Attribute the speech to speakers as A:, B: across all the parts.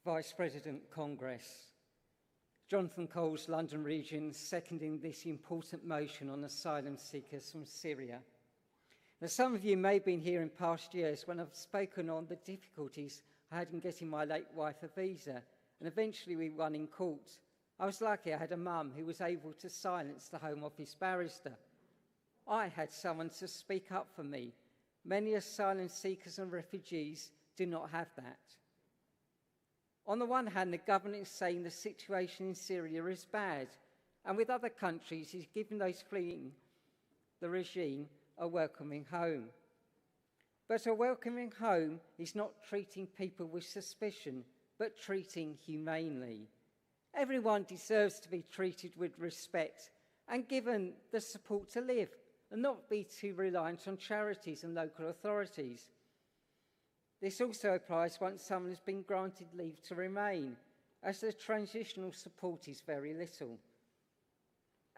A: Vice President, Congress. Jonathan Cole's London region seconding this important motion on asylum seekers from Syria. Now, some of you may have been here in past years when I've spoken on the difficulties I had in getting my late wife a visa, and eventually we won in court. I was lucky I had a mum who was able to silence the Home Office barrister. I had someone to speak up for me. Many asylum seekers and refugees do not have that. On the one hand, the government is saying the situation in Syria is bad, and with other countries, is giving those fleeing the regime a welcoming home. But a welcoming home is not treating people with suspicion, but treating humanely. Everyone deserves to be treated with respect and given the support to live, and not be too reliant on charities and local authorities. This also applies once someone has been granted leave to remain, as the transitional support is very little.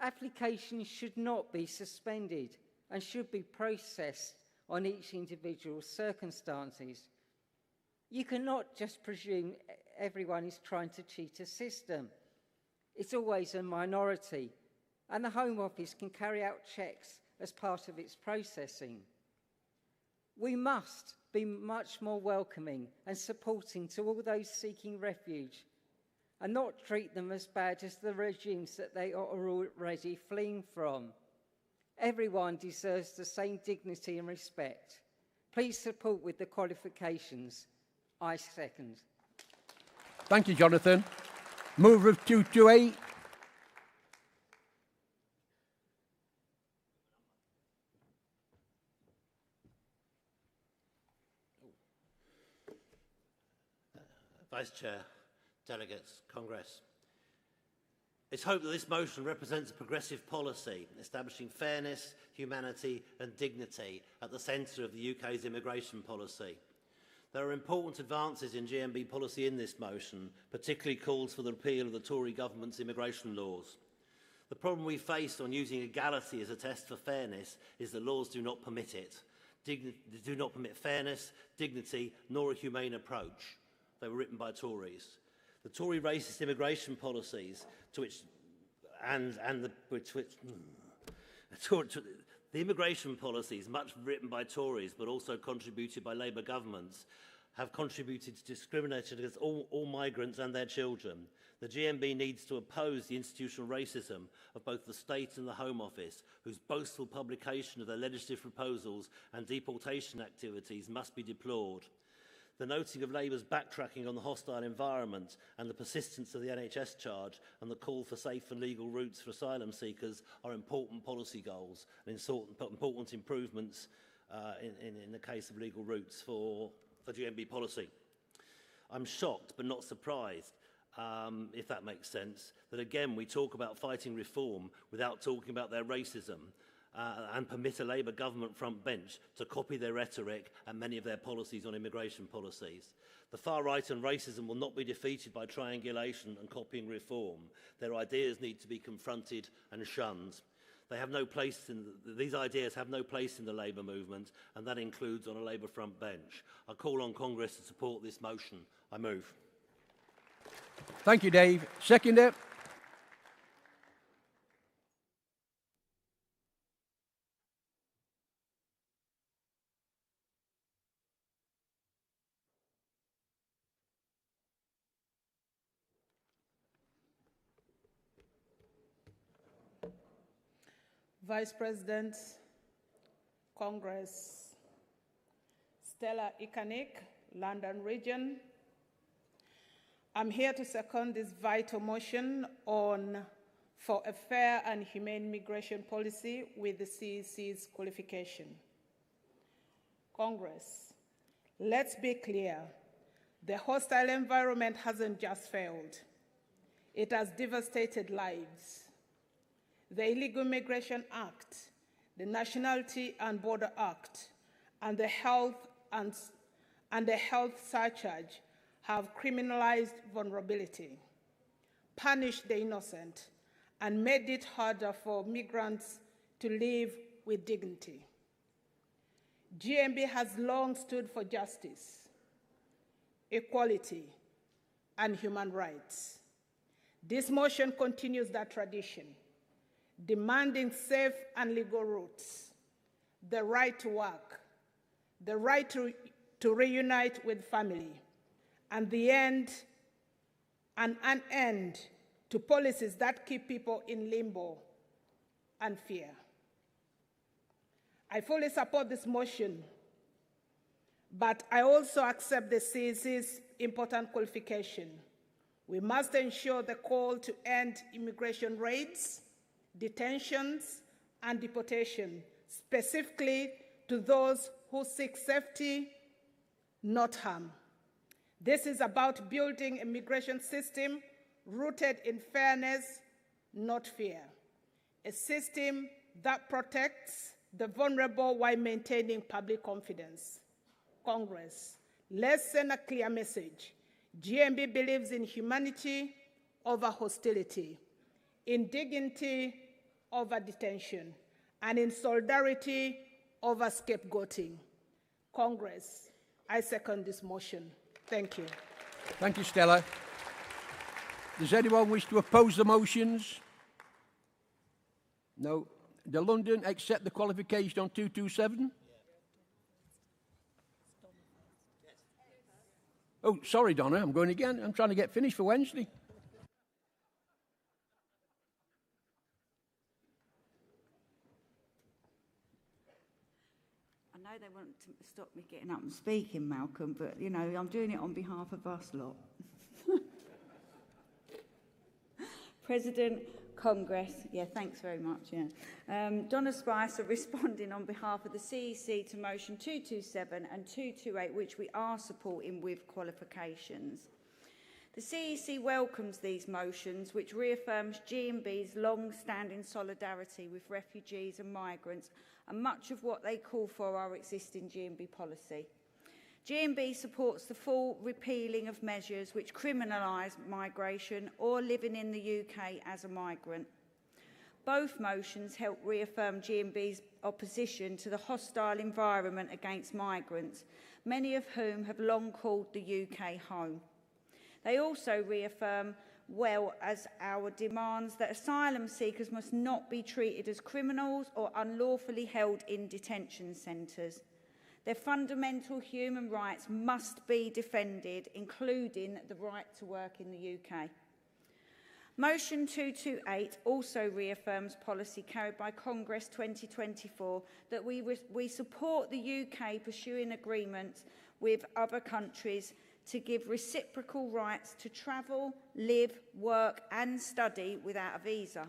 A: Applications should not be suspended and should be processed on each individual's circumstances. You cannot just presume everyone is trying to cheat a system. It's always a minority, and the Home Office can carry out checks as part of its processing. We must be much more welcoming and supporting to all those seeking refuge, and not treat them as bad as the regimes that they are already fleeing from. Everyone deserves the same dignity and respect. Please support with the qualifications. I second.
B: Thank you, Jonathan. Mover of 228.
C: Vice Chair, delegates, Congress. It's hoped that this motion represents a progressive policy, establishing fairness, humanity and dignity at the centre of the UK's immigration policy. There are important advances in GMB policy in this motion, particularly calls for the repeal of the Tory government's immigration laws. The problem we face on using equality as a test for fairness is that laws do not permit it. They do not permit fairness, dignity, nor a humane approach. They were written by Tories. The Tory racist immigration policies, the immigration policies, much written by Tories but also contributed by Labour governments, have contributed to discrimination against all migrants and their children. The GMB needs to oppose the institutional racism of both the State and the Home Office, whose boastful publication of their legislative proposals and deportation activities must be deplored. The noting of Labour's backtracking on the hostile environment and the persistence of the NHS charge and the call for safe and legal routes for asylum seekers are important policy goals and important improvements in the case of legal routes for GMB policy. I'm shocked but not surprised, if that makes sense, that again we talk about fighting reform without talking about their racism. And permit a Labour government front bench to copy their rhetoric and many of their policies on immigration policies. The far right and racism will not be defeated by triangulation and copying reform. Their ideas need to be confronted and shunned. These ideas have no place in the Labour movement, and that includes on a Labour front bench. I call on Congress to support this motion. I move.
B: Thank you, Dave. Seconder.
D: Vice President, Congress, Stella Ikanik, London Region. I'm here to second this vital motion for a fair and humane migration policy with the CEC's qualification. Congress, let's be clear. The hostile environment hasn't just failed. It has devastated lives. The Illegal Migration Act, the Nationality and Border Act, and the Health Surcharge have criminalized vulnerability, punished the innocent, and made it harder for migrants to live with dignity. GMB has long stood for justice, equality, and human rights. This motion continues that tradition, demanding safe and legal routes, the right to work, the right to reunite with family, and an end to policies that keep people in limbo and fear. I fully support this motion, but I also accept the CEC's important qualification. We must ensure the call to end immigration raids, detentions, and deportation, specifically to those who seek safety, not harm. This is about building a migration system rooted in fairness, not fear. A system that protects the vulnerable while maintaining public confidence. Congress, let's send a clear message. GMB believes in humanity over hostility, in dignity over detention, and in solidarity over scapegoating. Congress, I second this motion. Thank you.
B: Thank you, Stella. Does anyone wish to oppose the motions? No. The London accept the qualification on 227? Oh, sorry, Donna, I'm going again. I'm trying to get finished for Wednesday.
E: I know they want to stop me getting up and speaking, Malcolm, but, you know, I'm doing it on behalf of us lot. President, Congress, yeah, thanks very much, yeah. Donna Spicer responding on behalf of the CEC to motion 227 and 228, which we are supporting with qualifications. The CEC welcomes these motions, which reaffirms GMB's long-standing solidarity with refugees and migrants, and much of what they call for our existing GMB policy. GMB supports the full repealing of measures which criminalise migration or living in the UK as a migrant. Both motions help reaffirm GMB's opposition to the hostile environment against migrants, many of whom have long called the UK home. They also reaffirm well as our demands that asylum seekers must not be treated as criminals or unlawfully held in detention centres. Their fundamental human rights must be defended, including the right to work in the UK. Motion 228 also reaffirms policy carried by Congress 2024 that we support the UK pursuing agreements with other countries to give reciprocal rights to travel, live, work and study without a visa.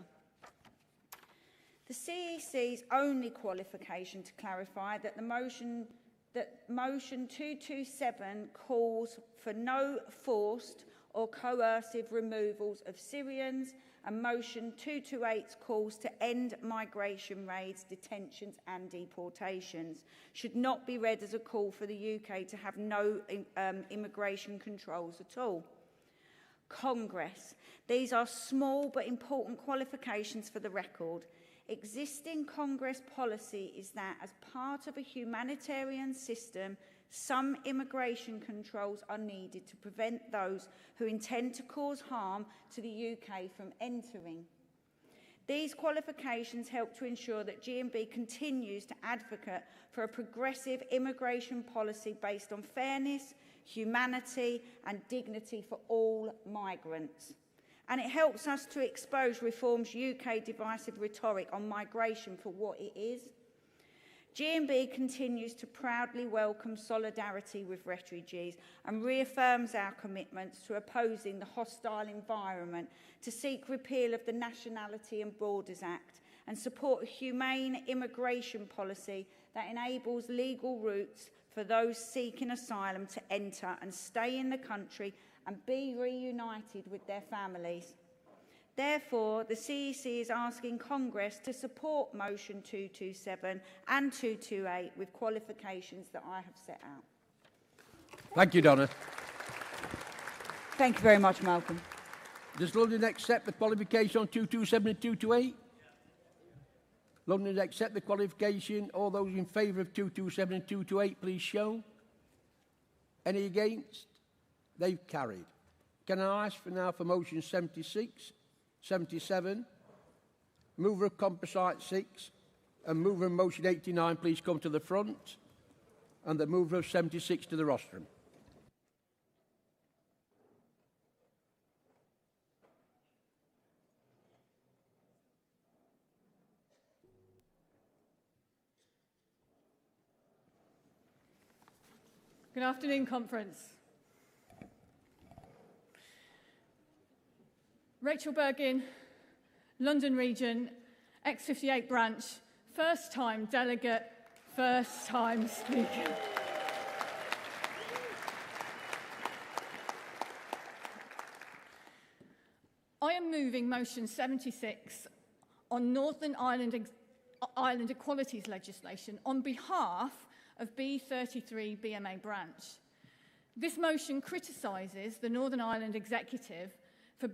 E: The CEC's only qualification to clarify that motion 227 calls for no forced or coercive removals of Syrians, and motion 228 calls to end migration raids, detentions and deportations, should not be read as a call for the UK to have no immigration controls at all. Congress, these are small but important qualifications for the record. Existing Congress policy is that as part of a humanitarian system, some immigration controls are needed to prevent those who intend to cause harm to the UK from entering. These qualifications help to ensure that GMB continues to advocate for a progressive immigration policy based on fairness, humanity and dignity for all migrants. And it helps us to expose Reform's UK divisive rhetoric on migration for what it is. GMB continues to proudly welcome solidarity with refugees and reaffirms our commitments to opposing the hostile environment, to seek repeal of the Nationality and Borders Act and support a humane immigration policy that enables legal routes for those seeking asylum to enter and stay in the country and be reunited with their families. Therefore, the CEC is asking Congress to support motion 227 and 228 with qualifications that I have set out.
B: Thank you, Donna.
E: Thank you very much, Malcolm.
B: Does London accept the qualification on 227 and 228? London accept the qualification. All those in favour of 227 and 228, please show. Any against? They've carried. Can I ask for motion 76, 77, mover of composite 6, and mover of motion 89, please come to the front, and the mover of 76 to the rostrum.
F: Good afternoon, conference. Rachel Bergin, London Region, X58 branch, first time delegate, first time speaker. I am moving motion 76 on Northern Ireland equalities legislation on behalf of B33 BMA branch. This motion criticises the Northern Ireland Executive for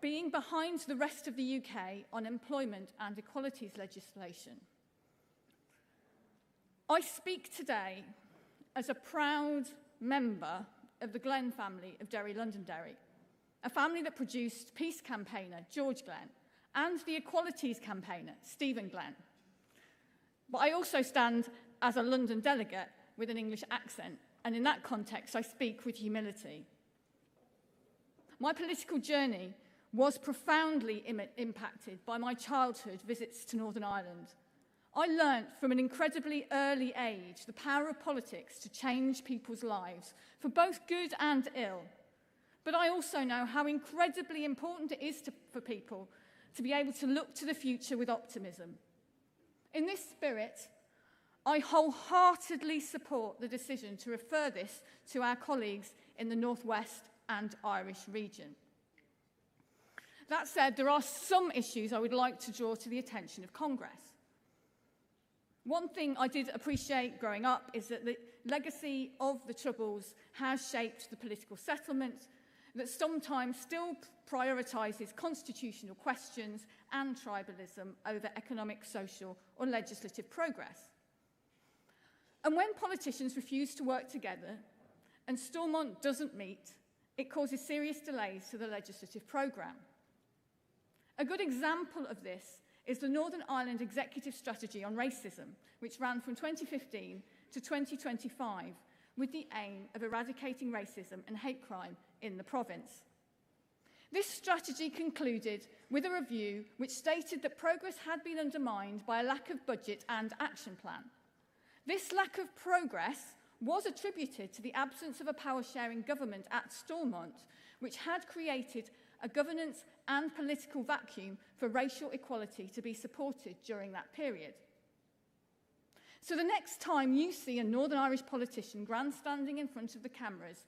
F: being behind the rest of the UK on employment and equalities legislation. I speak today as a proud member of the Glenn family of Derry Londonderry, a family that produced peace campaigner George Glenn and the equalities campaigner Stephen Glenn. But I also stand as a London delegate with an English accent, and in that context I speak with humility. My political journey was profoundly impacted by my childhood visits to Northern Ireland. I learnt from an incredibly early age the power of politics to change people's lives, for both good and ill. But I also know how incredibly important it is for people to be able to look to the future with optimism. In this spirit, I wholeheartedly support the decision to refer this to our colleagues in the North West and Irish region. That said, there are some issues I would like to draw to the attention of Congress. One thing I did appreciate growing up is that the legacy of the Troubles has shaped the political settlement that sometimes still prioritises constitutional questions and tribalism over economic, social or legislative progress. And when politicians refuse to work together and Stormont doesn't meet, it causes serious delays to the legislative programme. A good example of this is the Northern Ireland Executive Strategy on Racism, which ran from 2015 to 2025 with the aim of eradicating racism and hate crime in the province. This strategy concluded with a review which stated that progress had been undermined by a lack of budget and action plan. This lack of progress was attributed to the absence of a power-sharing government at Stormont, which had created a governance and political vacuum for racial equality to be supported during that period. So the next time you see a Northern Irish politician grandstanding in front of the cameras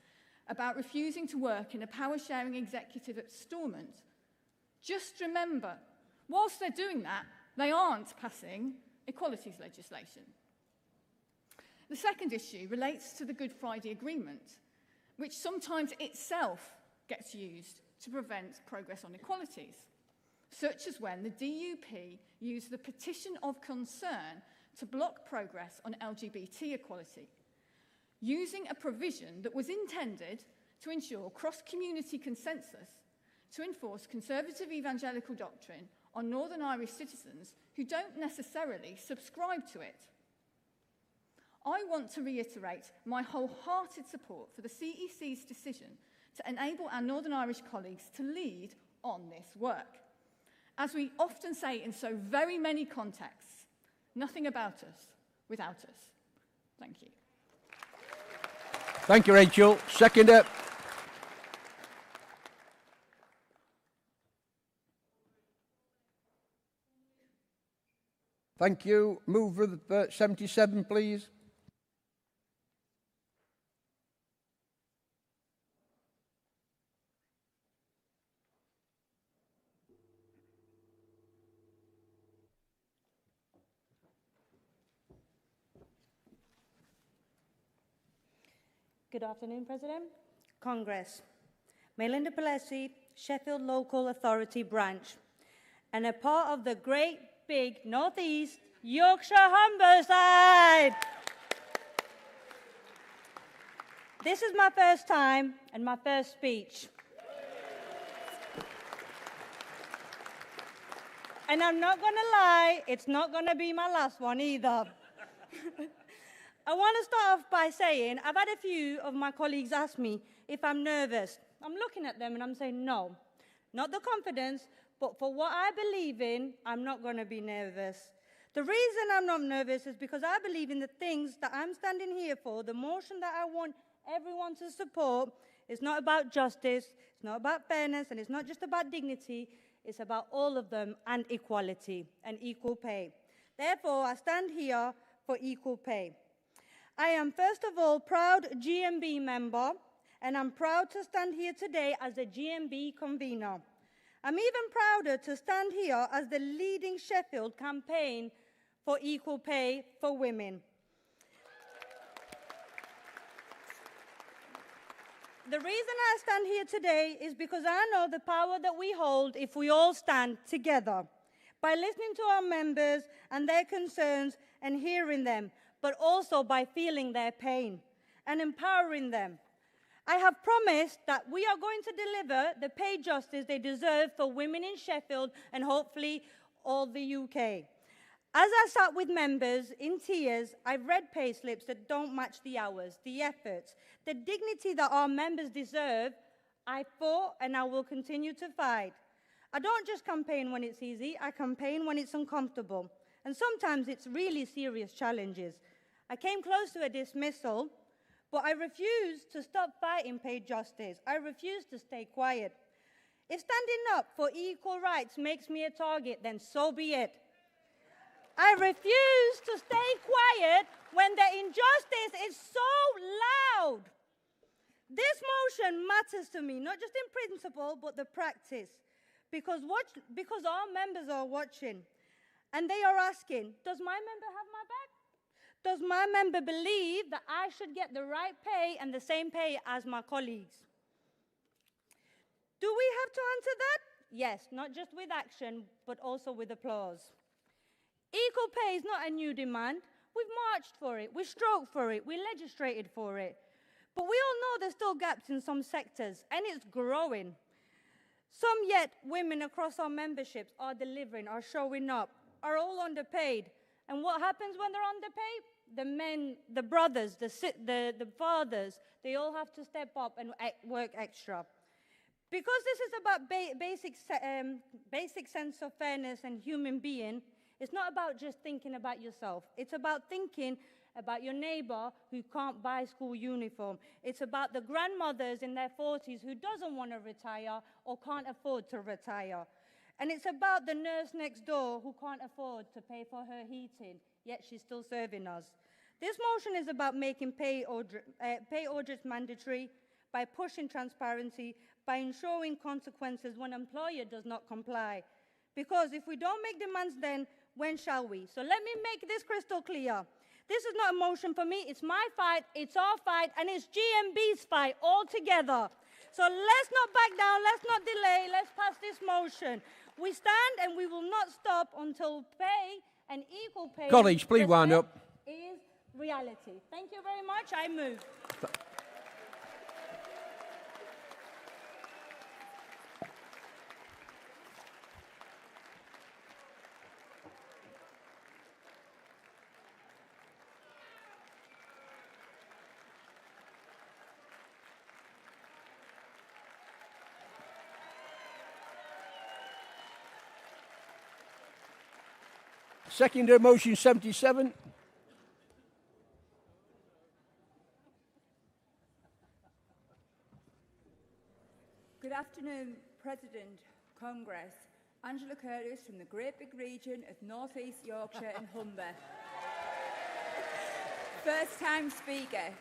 F: about refusing to work in a power-sharing executive at Stormont, just remember, whilst they're doing that, they aren't passing equalities legislation. The second issue relates to the Good Friday Agreement, which sometimes itself gets used to prevent progress on equalities, such as when the DUP used the petition of concern to block progress on LGBT equality, using a provision that was intended to ensure cross-community consensus to enforce conservative evangelical doctrine on Northern Irish citizens who don't necessarily subscribe to it. I want to reiterate my wholehearted support for the CEC's decision to enable our Northern Irish colleagues to lead on this work. As we often say in so very many contexts, nothing about us without us. Thank you.
B: Thank you, Rachel. Seconder. Thank you. Mover 77, please.
G: Good afternoon, President. Congress. Melinda Palesi, Sheffield Local Authority Branch, and a part of the great big North East Yorkshire Humberside. This is my first time and my first speech. And I'm not going to lie, it's not going to be my last one either. I want to start off by saying I've had a few of my colleagues ask me if I'm nervous. I'm looking at them and I'm saying no, not the confidence, but for what I believe in, I'm not going to be nervous. The reason I'm not nervous is because I believe in the things that I'm standing here for, the motion that I want everyone to support. It's not about justice, it's not about fairness, and it's not just about dignity. It's about all of them and equality and equal pay. Therefore, I stand here for equal pay. I am, first of all, proud GMB member, and I'm proud to stand here today as a GMB convener. I'm even prouder to stand here as the leading Sheffield campaign for equal pay for women. The reason I stand here today is because I know the power that we hold if we all stand together, by listening to our members and their concerns and hearing them, but also by feeling their pain and empowering them. I have promised that we are going to deliver the pay justice they deserve for women in Sheffield and hopefully all the UK. As I sat with members in tears, I've read pay slips that don't match the hours, the efforts, the dignity that our members deserve. I fought and I will continue to fight. I don't just campaign when it's easy, I campaign when it's uncomfortable. And sometimes it's really serious challenges. I came close to a dismissal, but I refused to stop fighting pay justice. I refused to stay quiet. If standing up for equal rights makes me a target, then so be it. I refuse to stay quiet when the injustice is so loud. This motion matters to me, not just in principle, but the practice. Because our members are watching, and they are asking, does my member have my back? Does my member believe that I should get the right pay and the same pay as my colleagues? Do we have to answer that? Yes, not just with action, but also with applause. Equal pay is not a new demand. We've marched for it, we stroked for it, we legislated for it. But we all know there's still gaps in some sectors, and it's growing. Some yet women across our memberships are delivering, are showing up, are all underpaid. And what happens when they're underpaid? The men, the brothers, the fathers, they all have to step up and work extra. Because this is about basic sense of fairness and human being, it's not about just thinking about yourself. It's about thinking about your neighbor who can't buy school uniform. It's about the grandmothers in their 40s who doesn't want to retire or can't afford to retire. And it's about the nurse next door who can't afford to pay for her heating, yet she's still serving us. This motion is about making pay audits mandatory, by pushing transparency, by ensuring consequences when an employer does not comply. Because if we don't make demands then, when shall we? So let me make this crystal clear. This is not a motion for me, it's my fight, it's our fight, and it's GMB's fight all together. So let's not back down, let's not delay, let's pass this motion. We stand and we will not stop until pay and equal pay
B: colleagues, please wind up.
G: Is reality. Thank you very much, I move.
B: Seconder motion 77.
H: Good afternoon, President, Congress. Angela Curtis from the great big region of North East Yorkshire and Humber. First time speaker.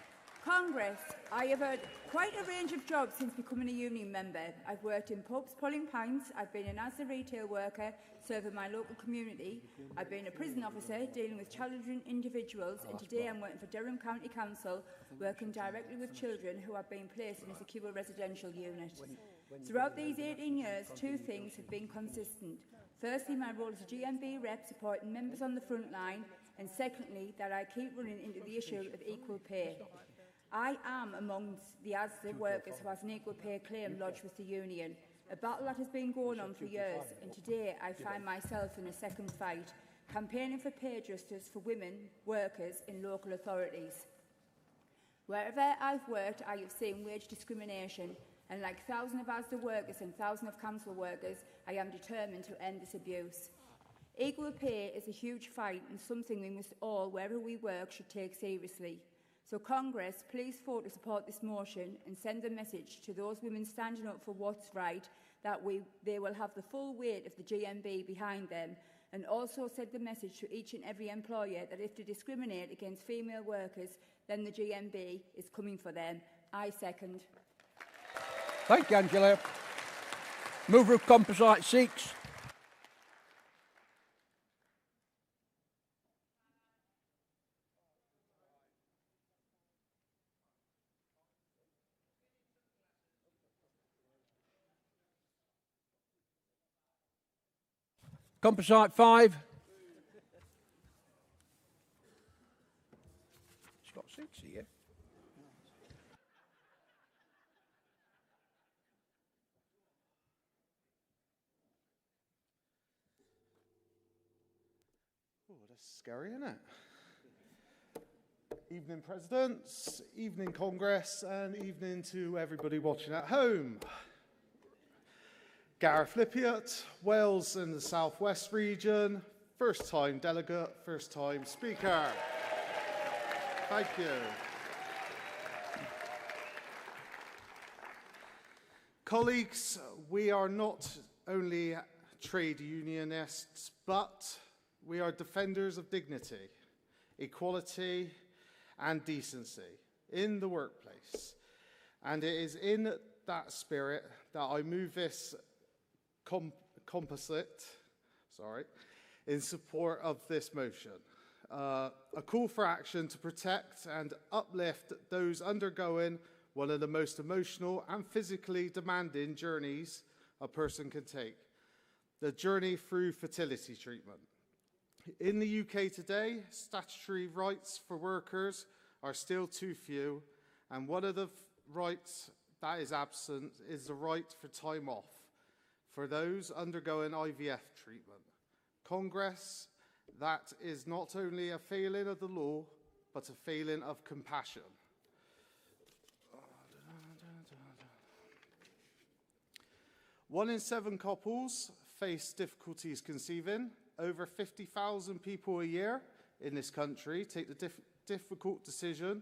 H: Congress, I have had quite a range of jobs since becoming a union member. I've worked in pubs pulling pints, I've been an as a retail worker serving my local community, I've been a prison officer dealing with challenging individuals, and today I'm working for Durham County Council working directly with children who have been placed in a secure residential unit. Throughout these 18 years, two things have been consistent. Firstly, my role as a GMB rep supporting members on the front line, and secondly, that I keep running into the issue of equal pay. I am amongst the ASDA workers who has an equal pay claim lodged with the union. a battle that has been going on for years, and today I find myself in a second fight, campaigning for pay justice for women workers in local authorities. Wherever I've worked, I have seen wage discrimination, and like thousands of ASDA workers and thousands of council workers, I am determined to end this abuse. Equal pay is a huge fight and something we must all, wherever we work, should take seriously. So Congress, please vote to support this motion and send a message to those women standing up for what's right, that they will have the full weight of the GMB behind them, and also send the message to each and every employer that if they discriminate against female workers, then the GMB is coming for them. I second.
B: Thank you, Angela. Mover of Composite 6. Composite 5. It's got 6 here.
I: Oh, that's scary, isn't it? Evening, Presidents, evening, Congress, and evening to everybody watching at home. Gareth Lippiott, Wales and the South West region, first time delegate, first time speaker. Thank you. Colleagues, we are not only trade unionists, but we are defenders of dignity, equality, and decency in the workplace. And it is in that spirit that I move this composite, in support of this motion. A call for action to protect and uplift those undergoing one of the most emotional and physically demanding journeys a person can take, the journey through fertility treatment. In the UK today, statutory rights for workers are still too few, and one of the rights that is absent is the right for time off for those undergoing IVF treatment. Congress, that is not only a failing of the law, but a failing of compassion. One in 7 couples face difficulties conceiving. Over 50,000 people a year in this country take the difficult decision,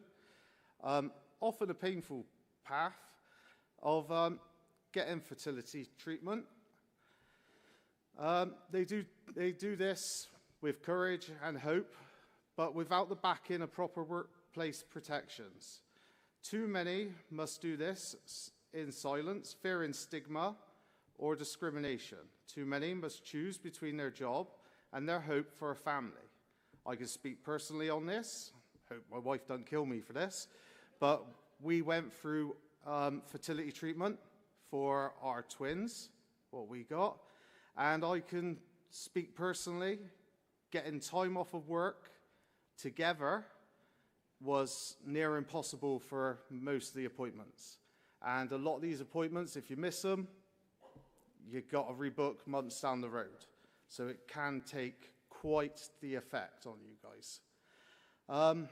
I: often a painful path, of getting fertility treatment. They do this with courage and hope, but without the backing of proper workplace protections. Too many must do this in silence, fearing stigma or discrimination. Too many must choose between their job and their hope for a family. I can speak personally on this. Hope my wife doesn't kill me for this, but we went through fertility treatment for our twins, what we got, and I can speak personally, getting time off of work together was near impossible for most of the appointments. And a lot of these appointments, if you miss them, you've got to rebook months down the road. So it can take quite the effect on you guys. I'll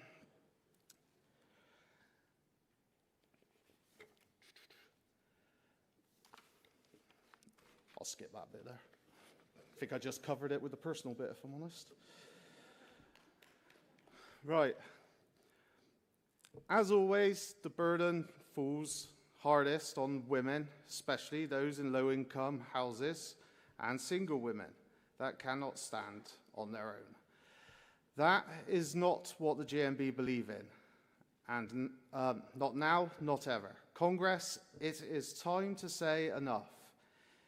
I: skip that bit there. I think I just covered it with the personal bit, if I'm honest. Right. As always, the burden falls hardest on women, especially those in low-income houses, and single women that cannot stand on their own. That is not what the GMB believe in, and not now, not ever. Congress, it is time to say enough.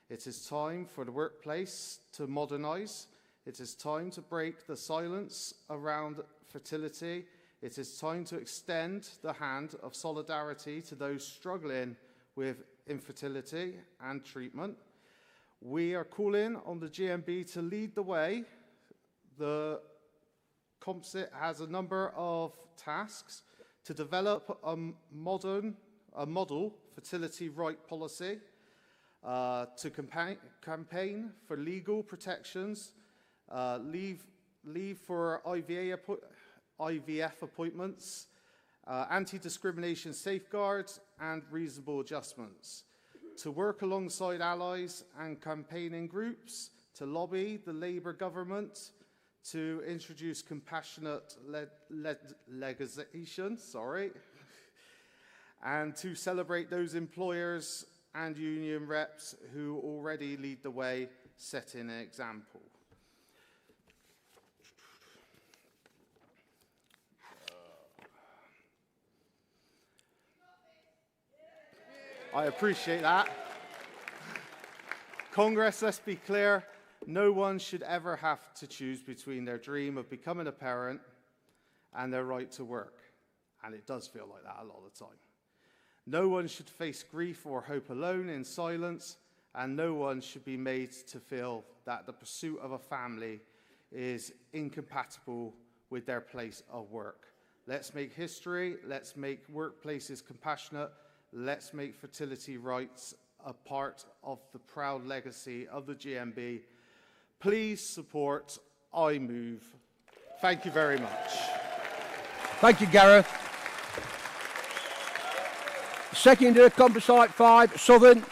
I: It is time for the workplace to modernise. It is time to break the silence around fertility. It is time to extend the hand of solidarity to those struggling with infertility and treatment. We are calling on the GMB to lead the way. The composite has a number of tasks to develop a model fertility right policy, to campaign for legal protections, leave for IVF appointments, anti-discrimination safeguards and reasonable adjustments, to work alongside allies and campaigning groups, to lobby the Labour government to introduce compassionate legislation, and to celebrate those employers and union reps who already lead the way, setting an example. I appreciate that. Congress, let's be clear, no one should ever have to choose between their dream of becoming a parent and their right to work. And it does feel like that a lot of the time. No one should face grief or hope alone in silence, and no one should be made to feel that the pursuit of a family is incompatible with their place of work. Let's make history, let's make workplaces compassionate, let's make fertility rights a part of the proud legacy of the GMB. Please support I Move. Thank you very much.
B: Thank you, Gareth. Seconder, Composite 5, Southern.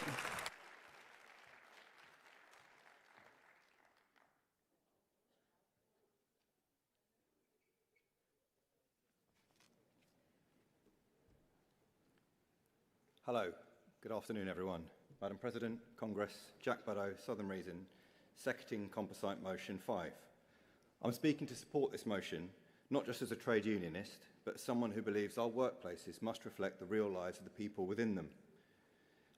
J: Hello, good afternoon everyone. Madam President, Congress, Jack Baddow, Southern Region, seconding Composite Motion 5. I'm speaking to support this motion, not just as a trade unionist, but as someone who believes our workplaces must reflect the real lives of the people within them.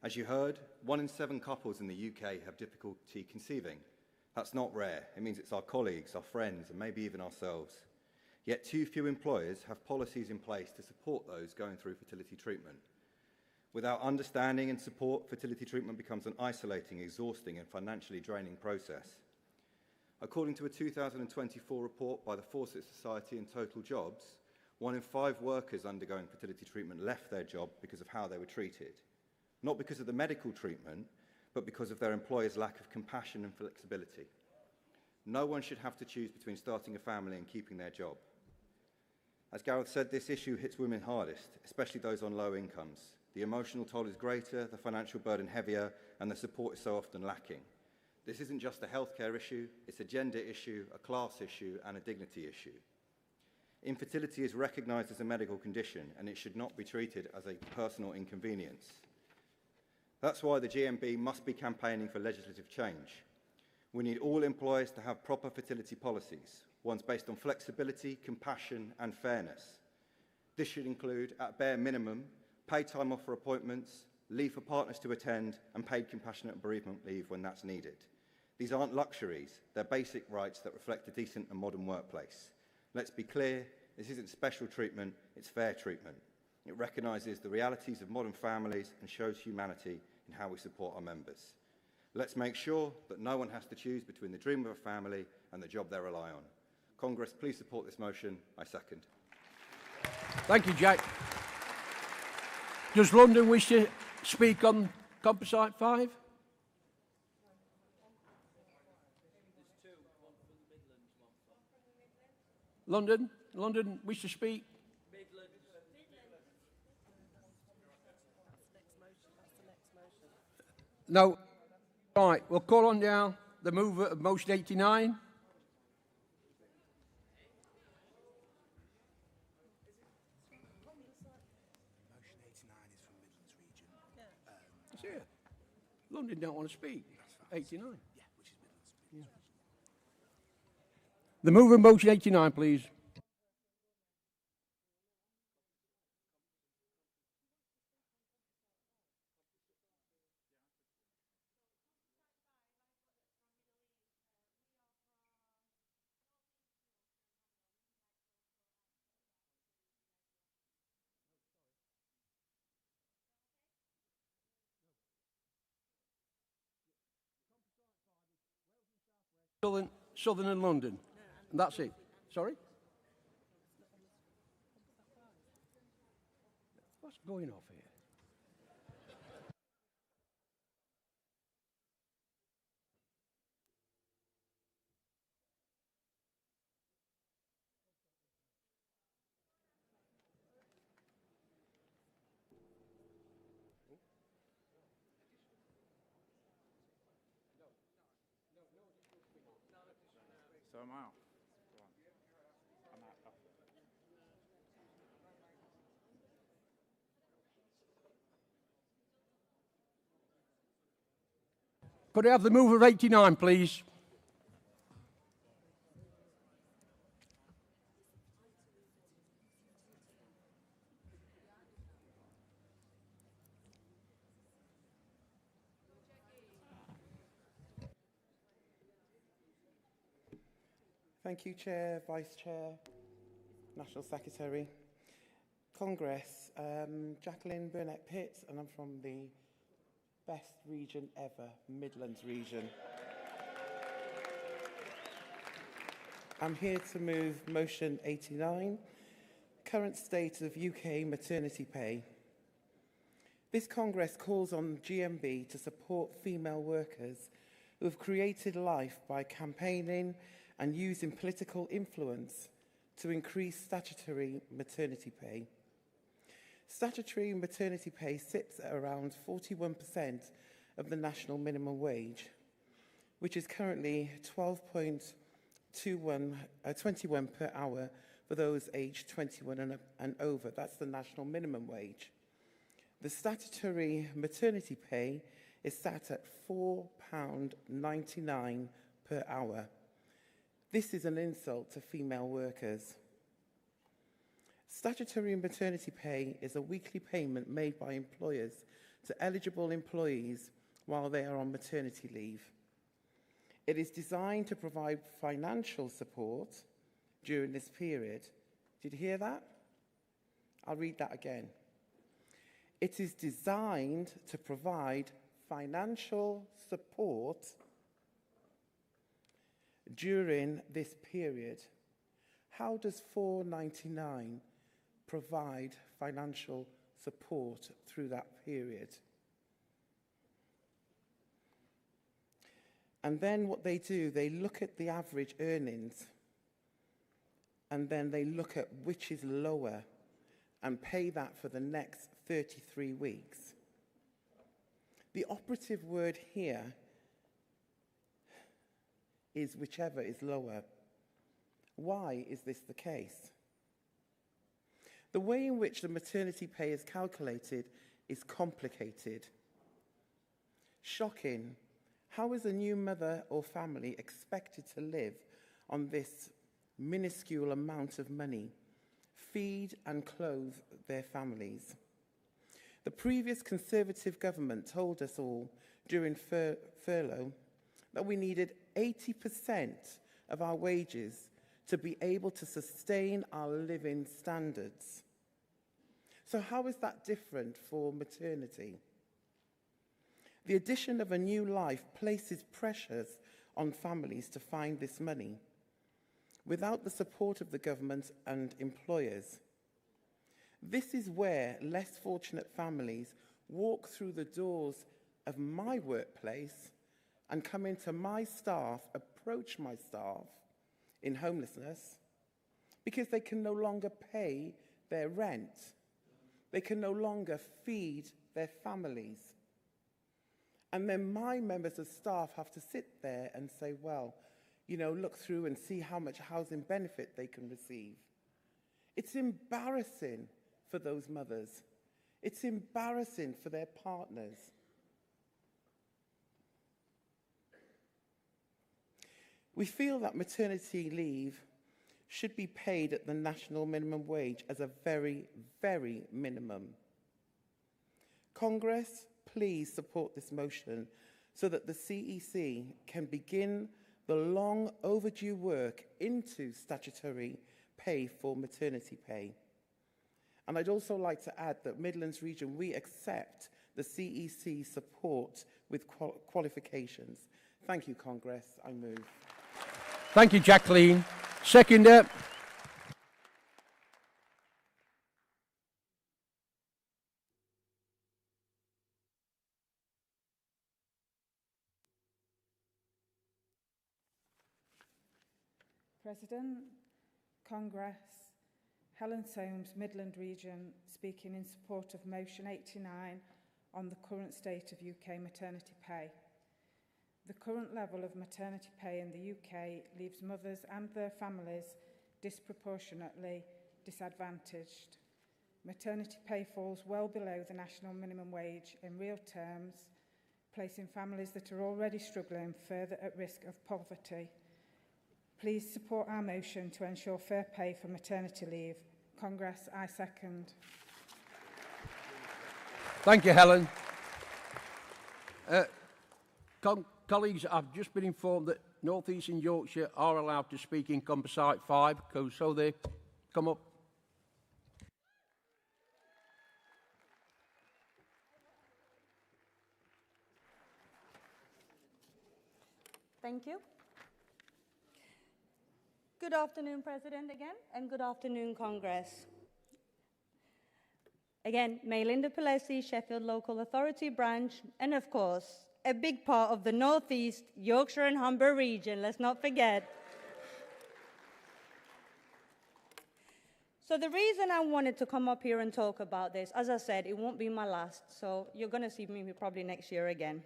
J: As you heard, 1 in 7 couples in the UK have difficulty conceiving. That's not rare. It means it's our colleagues, our friends, and maybe even ourselves. Yet too few employers have policies in place to support those going through fertility treatment. Without understanding and support, fertility treatment becomes an isolating, exhausting and financially draining process. According to a 2024 report by the Fawcett Society and Total Jobs, 1 in 5 workers undergoing fertility treatment left their job because of how they were treated. Not because of the medical treatment, but because of their employer's lack of compassion and flexibility. No one should have to choose between starting a family and keeping their job. As Gareth said, this issue hits women hardest, especially those on low incomes. The emotional toll is greater, the financial burden heavier, and the support is so often lacking. This isn't just a healthcare issue, it's a gender issue, a class issue, and a dignity issue. Infertility is recognised as a medical condition, and it should not be treated as a personal inconvenience. That's why the GMB must be campaigning for legislative change. We need all employers to have proper fertility policies, ones based on flexibility, compassion, and fairness. This should include, at bare minimum, paid time off for appointments, leave for partners to attend, and paid compassionate bereavement leave when that's needed. These aren't luxuries, they're basic rights that reflect a decent and modern workplace. Let's be clear, this isn't special treatment, it's fair treatment. It recognises the realities of modern families and shows humanity in how we support our members. Let's make sure that no one has to choose between the dream of a family and the job they rely on. Congress, please support this motion. I second.
B: Thank you, Jack. Does London wish to speak on Composite 5? London wish to speak? No. Right, we'll call on now the mover of motion 89. London don't want to speak. 89. Yeah, which is Midlands. The mover of motion 89, please. Southern and London. And that's it. Sorry? What's going off here?
K: So am I off? Go on. I'm out. Off.
B: Could I have the mover of 89, please?
L: Thank you, Chair, Vice Chair, National Secretary. Congress, Jacqueline Burnett-Pitts, and I'm from the best region ever, Midlands region. I'm here to move motion 89, current state of UK maternity pay. This Congress calls on GMB to support female workers who have created life by campaigning and using political influence to increase statutory maternity pay. Statutory maternity pay sits at around 41% of the national minimum wage, which is currently 21 per hour for those aged 21 and over. That's the national minimum wage. The statutory maternity pay is sat at £4.99 per hour. This is an insult to female workers. Statutory maternity pay is a weekly payment made by employers to eligible employees while they are on maternity leave. It is designed to provide financial support during this period. Did you hear that? I'll read that again. It is designed to provide financial support during this period. How does £4.99 provide financial support through that period? And then what they do, they look at the average earnings and then they look at which is lower and pay that for the next 33 weeks. The operative word here is whichever is lower. Why is this the case? The way in which the maternity pay is calculated is complicated. Shocking. How is a new mother or family expected to live on this minuscule amount of money, feed and clothe their families? The previous Conservative government told us all during furlough that we needed 80% of our wages to be able to sustain our living standards. So how is that different for maternity? The addition of a new life places pressures on families to find this money without the support of the government and employers. This is where less fortunate families walk through the doors of my workplace and come into my staff, approach my staff in homelessness because they can no longer pay their rent. They can no longer feed their families. And then my members of staff have to sit there and say, well, you know, look through and see how much housing benefit they can receive. It's embarrassing for those mothers. It's embarrassing for their partners. We feel that maternity leave should be paid at the national minimum wage as a very, very minimum. Congress, please support this motion so that the CEC can begin the long overdue work into statutory pay for maternity pay. And I'd also like to add that Midlands region, we accept the CEC support with qualifications. Thank you, Congress. I move.
B: Thank you, Jacqueline. Seconder.
D: President, Congress, Helen Soames, Midland Region, speaking in support of motion 89 on the current state of UK maternity pay. The current level of maternity pay in the UK leaves mothers and their families disproportionately disadvantaged. Maternity pay falls well below the national minimum wage in real terms, placing families that are already struggling further at risk of poverty. Please support our motion to ensure fair pay for maternity leave. Congress, I second.
B: Thank you, Helen. Colleagues, I've just been informed that North Eastern Yorkshire are allowed to speak in Composite 5, so they come up.
G: Thank you. Good afternoon, President, again, and good afternoon, Congress. Again, Maylinda Palesi, Sheffield Local Authority Branch, and of course, a big part of the North East, Yorkshire and Humber region, let's not forget. So the reason I wanted to come up here and talk about this, as I said, it won't be my last, so you're going to see me probably next year again.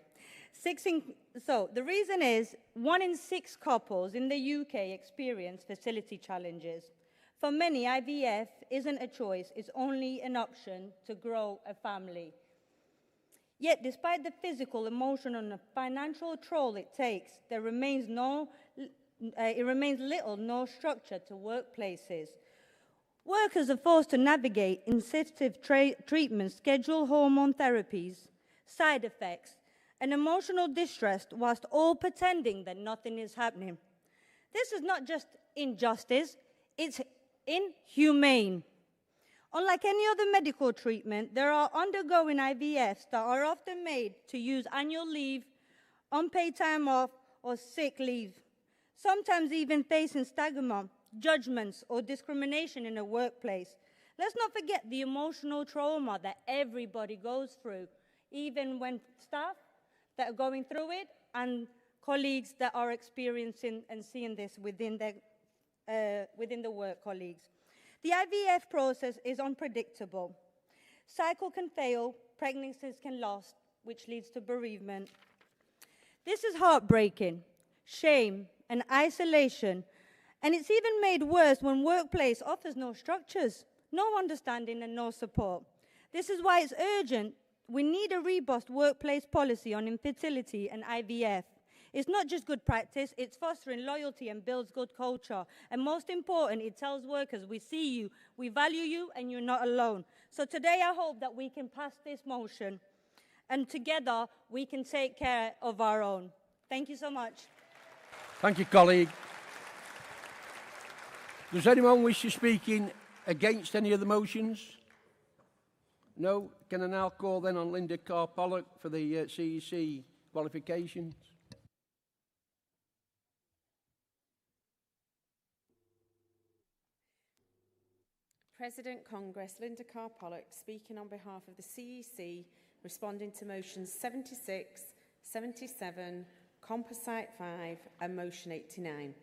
G: So the reason is 1 in 6 couples in the UK experience fertility challenges. For many, IVF isn't a choice, it's only an option to grow a family. Yet, despite the physical, emotional, and financial toll it takes, there remains little, no structure to workplaces. Workers are forced to navigate insensitive treatments, scheduled hormone therapies, side effects, and emotional distress whilst all pretending that nothing is happening. This is not just injustice, it's inhumane. Unlike any other medical treatment, there are undergoing IVFs that are often made to use annual leave, unpaid time off, or sick leave, sometimes even facing stigma, judgments, or discrimination in a workplace. Let's not forget the emotional trauma that everybody goes through, even when staff that are going through it and colleagues that are experiencing and seeing this within the work colleagues. The IVF process is unpredictable. Cycle can fail, pregnancies can last, which leads to bereavement. This is heartbreaking, shame, and isolation, and it's even made worse when workplace offers no structures, no understanding, and no support. This is why it's urgent. We need a robust workplace policy on infertility and IVF. It's not just good practice, it's fostering loyalty and builds good culture. And most important, it tells workers, we see you, we value you, and you're not alone. So today I hope that we can pass this motion, and together we can take care of our own. Thank you so much.
B: Thank you, colleague. Does anyone wish to speak in against any of the motions? No? Can I now call then on Linda Carr-Pollock for the CEC qualifications?
M: President Congress, Linda Carr-Pollock, speaking on behalf of the CEC, responding to motions 76, 77, Composite 5 and motion 89.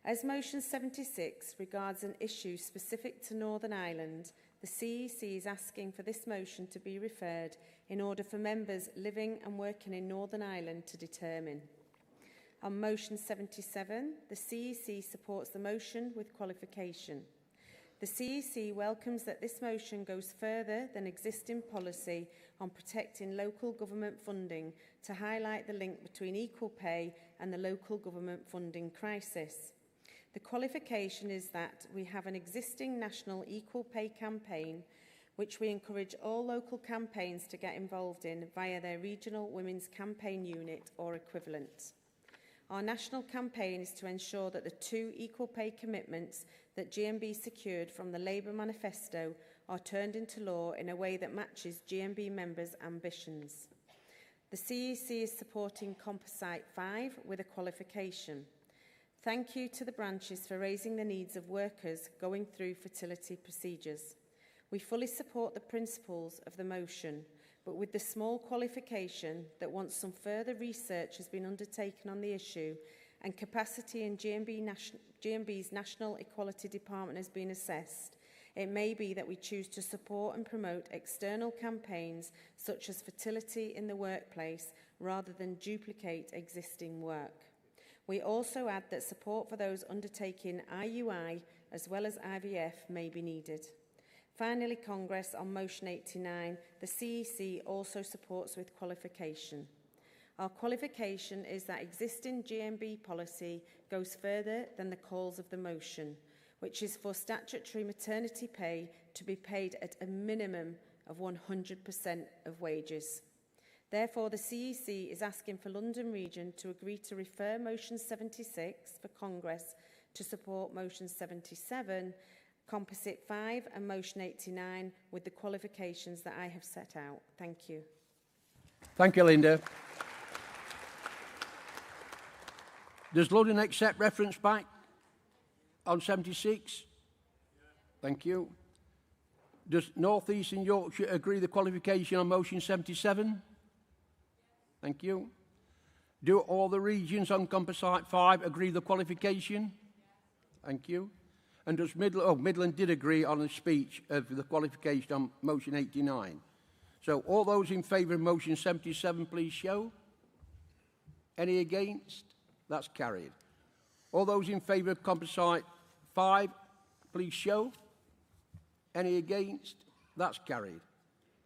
M: As motion 76 regards an issue specific to Northern Ireland, the CEC is asking for this motion to be referred in order for members living and working in Northern Ireland to determine. On motion 77, the CEC supports the motion with qualification. The CEC welcomes that this motion goes further than existing policy on protecting local government funding to highlight the link between equal pay and the local government funding crisis. The qualification is that we have an existing national equal pay campaign which we encourage all local campaigns to get involved in via their regional women's campaign unit or equivalent. Our national campaign is to ensure that the 2 equal pay commitments that GMB secured from the Labour manifesto are turned into law in a way that matches GMB members' ambitions. The CEC is supporting Composite 5 with a qualification. Thank you to the branches for raising the needs of workers going through fertility procedures. We fully support the principles of the motion, but with the small qualification that once some further research has been undertaken on the issue and capacity in GMB's National Equality Department has been assessed, it may be that we choose to support and promote external campaigns such as fertility in the workplace rather than duplicate existing work. We also add that support for those undertaking IUI as well as IVF may be needed. Finally, Congress, on Motion 89, the CEC also supports with qualification. Our qualification is that existing GMB policy goes further than the calls of the motion, which is for statutory maternity pay to be paid at a minimum of 100% of wages. Therefore, the CEC is asking for London Region to agree to refer Motion 76 for Congress to support Motion 77, Composite 5 and Motion 89 with the qualifications that I have set out. Thank you.
B: Thank you, Linda. Does London accept reference back on 76? Thank you. Does North East and Yorkshire agree the qualification on Motion 77? Thank you. Do all the regions on Composite 5 agree the qualification? Thank you. And does Midland did agree on the speech of the qualification on Motion 89. So all those in favour of Motion 77, please show. Any against? That's carried. All those in favour of Composite 5, please show. Any against? That's carried.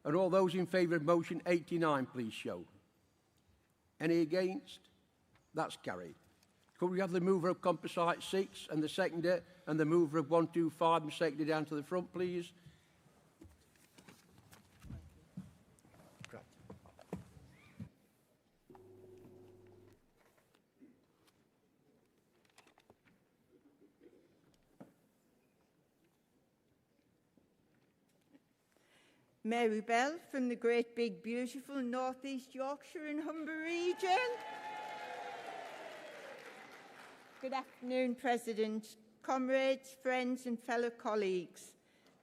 B: And all those in favour of Motion 89, please show. Any against? That's carried. Could we have the mover of Composite 6 and the seconder and the mover of 125 and seconder down to the front, please?
N: Mary Bell from the great big beautiful North East Yorkshire and Humber region. Good afternoon, President, comrades, friends and fellow colleagues.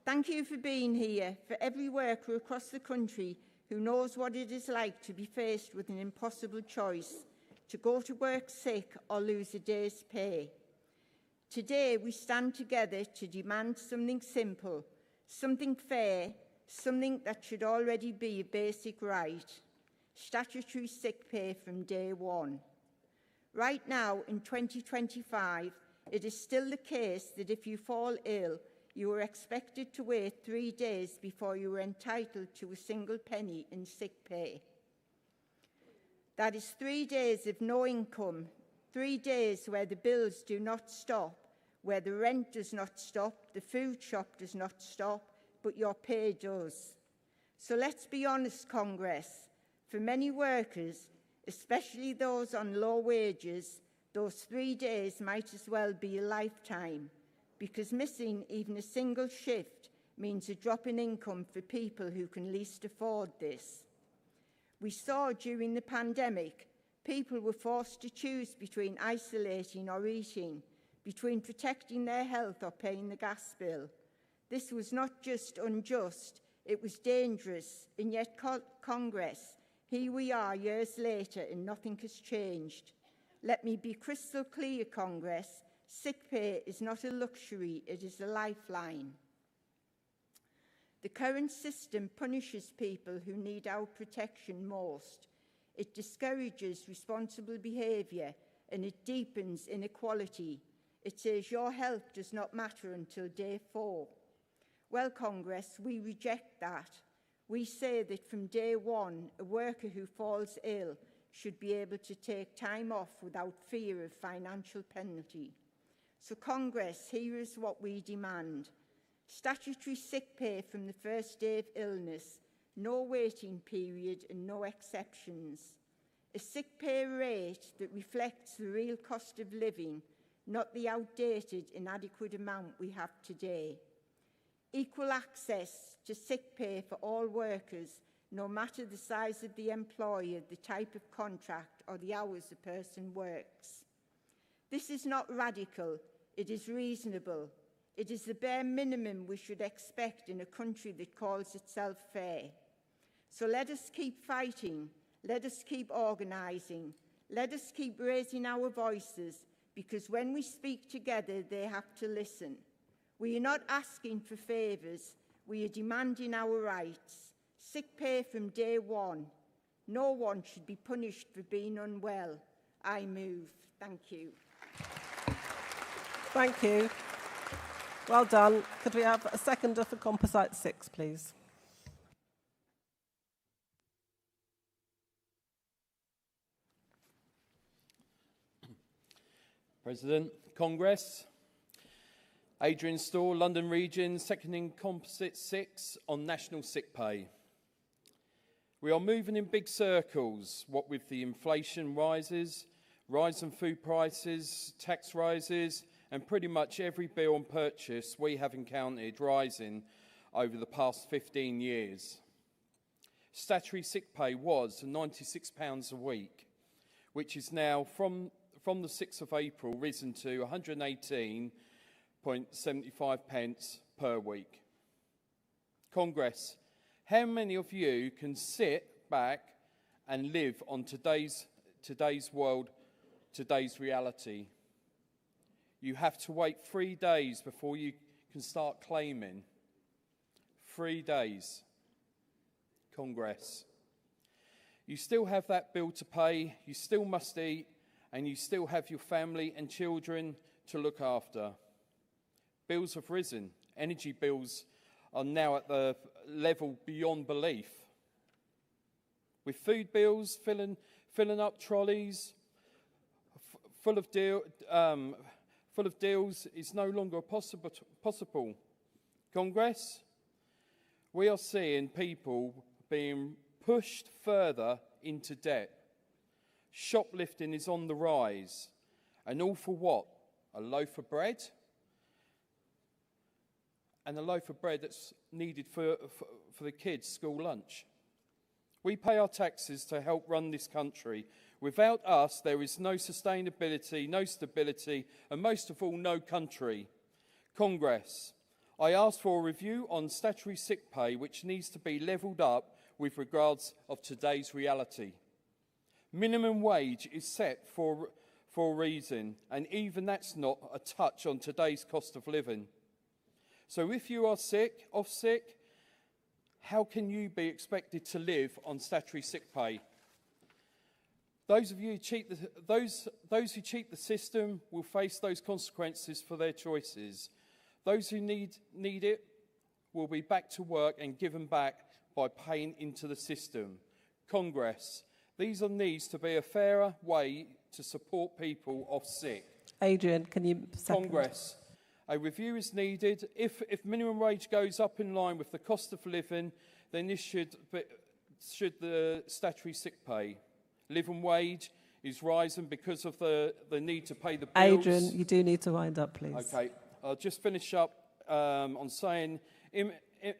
N: Thank you for being here, for every worker across the country who knows what it is like to be faced with an impossible choice, to go to work sick or lose a day's pay. Today we stand together to demand something simple, something fair, something that should already be a basic right: statutory sick pay from day one. Right now, in 2025, it is still the case that if you fall ill, you are expected to wait 3 days before you are entitled to a single penny in sick pay. That is 3 days of no income, 3 days where the bills do not stop, where the rent does not stop, the food shop does not stop, but your pay does. So let's be honest, Congress. For many workers, especially those on low wages, those 3 days might as well be a lifetime, because missing even a single shift means a drop in income for people who can least afford this. We saw during the pandemic, people were forced to choose between isolating or eating, between protecting their health or paying the gas bill. This was not just unjust, it was dangerous, and yet Congress, here we are years later and nothing has changed. Let me be crystal clear, Congress. Sick pay is not a luxury, it is a lifeline. The current system punishes people who need our protection most. It discourages responsible behaviour and it deepens inequality. It says your health does not matter until day 4. Well, Congress, we reject that. We say that from day one, a worker who falls ill should be able to take time off without fear of financial penalty. So, Congress, here is what we demand. Statutory sick pay from the first day of illness, no waiting period and no exceptions. A sick pay rate that reflects the real cost of living, not the outdated, inadequate amount we have today. Equal access to sick pay for all workers, no matter the size of the employer, the type of contract or the hours a person works. This is not radical, it is reasonable. It is the bare minimum we should expect in a country that calls itself fair. So let us keep fighting, let us keep organising, let us keep raising our voices, because when we speak together, they have to listen. We are not asking for favours, we are demanding our rights. Sick pay from day one. No one should be punished for being unwell. I move. Thank you.
O: Thank you. Well done. Could we have a seconder for Composite 6, please?
P: President, Congress, Adrian Storr, London Region, seconding Composite 6 on national sick pay. We are moving in big circles, what with the inflation rises, rise in food prices, tax rises, and pretty much every bill on purchase we have encountered rising over the past 15 years. Statutory sick pay was £96 a week, which is now from the 6th of April risen to 118.75 pence per week. Congress, how many of you can sit back and live on today's world, today's reality? You have to wait 3 days before you can start claiming. 3 days. Congress. You still have that bill to pay, you still must eat, and you still have your family and children to look after. Bills have risen. Energy bills are now at the level beyond belief. With food bills filling up trolleys full of deals is no longer possible. Congress, we are seeing people being pushed further into debt. Shoplifting is on the rise. And all for what? A loaf of bread? And a loaf of bread that's needed for the kids' school lunch. We pay our taxes to help run this country. Without us, there is no sustainability, no stability, and most of all, no country. Congress, I ask for a review on statutory sick pay, which needs to be levelled up with regards of today's reality. Minimum wage is set for a reason, and even that's not a touch on today's cost of living. So if you are off sick, how can you be expected to live on statutory sick pay? Those who cheat the system will face those consequences for their choices. Those who need it will be back to work and given back by paying into the system. Congress, these needs to be a fairer way to support people off sick.
O: Adrian, can you second?
P: Congress, a review is needed. If minimum wage goes up in line with the cost of living, then this should the statutory sick pay. Living wage is rising because of the need to pay the bills.
O: Adrian, you do need to wind up, please.
P: Okay, I'll just finish up on saying,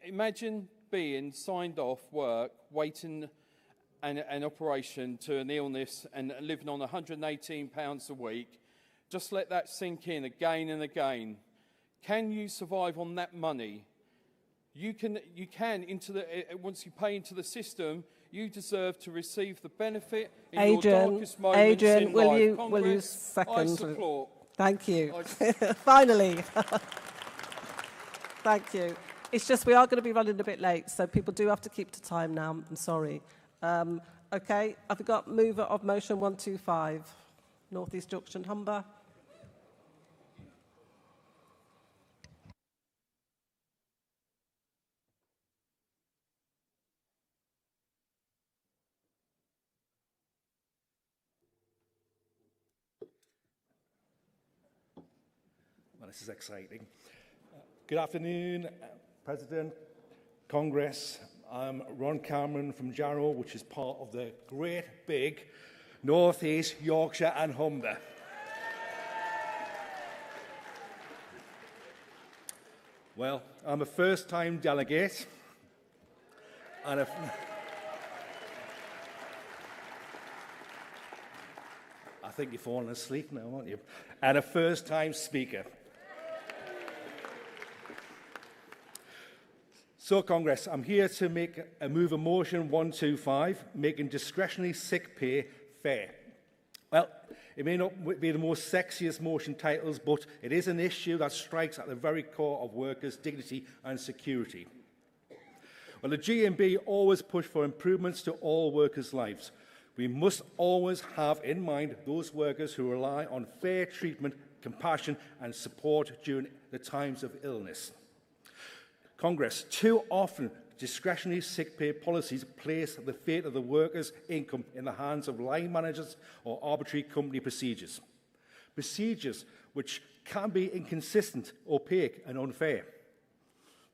P: imagine being signed off work, waiting an operation to an illness and living on £118 a week. Just let that sink in again and again. Can you survive on that money? You can once you pay into the system, you deserve to receive the benefit in your darkest moments
O: Adrian,
P: in
O: will
P: life.
O: you
P: Congress,
O: second?
P: I support.
O: Thank you. Finally. Thank you. It's just we are going to be running a bit late, so people do have to keep to time now. I'm sorry. Okay, I've got mover of motion 125, North East Junction, Humber.
Q: Well, this is exciting. Good afternoon, President, Congress. I'm Ron Cameron from Jarrow, which is part of the great big North East Yorkshire and Humber. Well, I'm a first-time delegate, and I think you're falling asleep now, aren't you? And a first-time speaker. So, Congress, I'm here to move a motion 125, making discretionary sick pay fair. Well, it may not be the most sexiest motion titles, but it is an issue that strikes at the very core of workers' dignity and security. Well, the GMB always push for improvements to all workers' lives. We must always have in mind those workers who rely on fair treatment, compassion and support during the times of illness. Congress, too often discretionary sick pay policies place the fate of the workers' income in the hands of line managers or arbitrary company procedures. Procedures which can be inconsistent, opaque and unfair.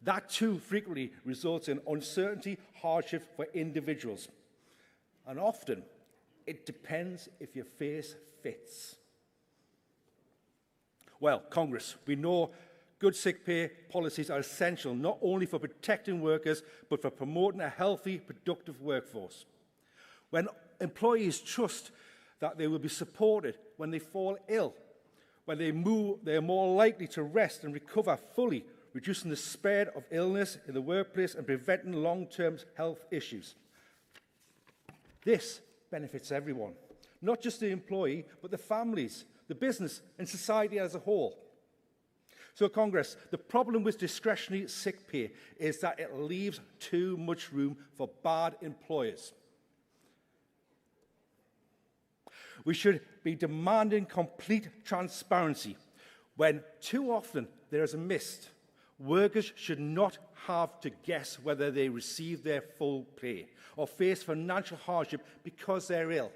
Q: That too frequently results in uncertainty, hardship for individuals. And often, it depends if your face fits. Well, Congress, we know good sick pay policies are essential not only for protecting workers, but for promoting a healthy, productive workforce. When employees trust that they will be supported when they fall ill, when they move, they are more likely to rest and recover fully, reducing the spread of illness in the workplace and preventing long-term health issues. This benefits everyone, not just the employee, but the families, the business, and society as a whole. So, Congress, the problem with discretionary sick pay is that it leaves too much room for bad employers. We should be demanding complete transparency when too often there is a mist. Workers should not have to guess whether they receive their full pay or face financial hardship because they're ill.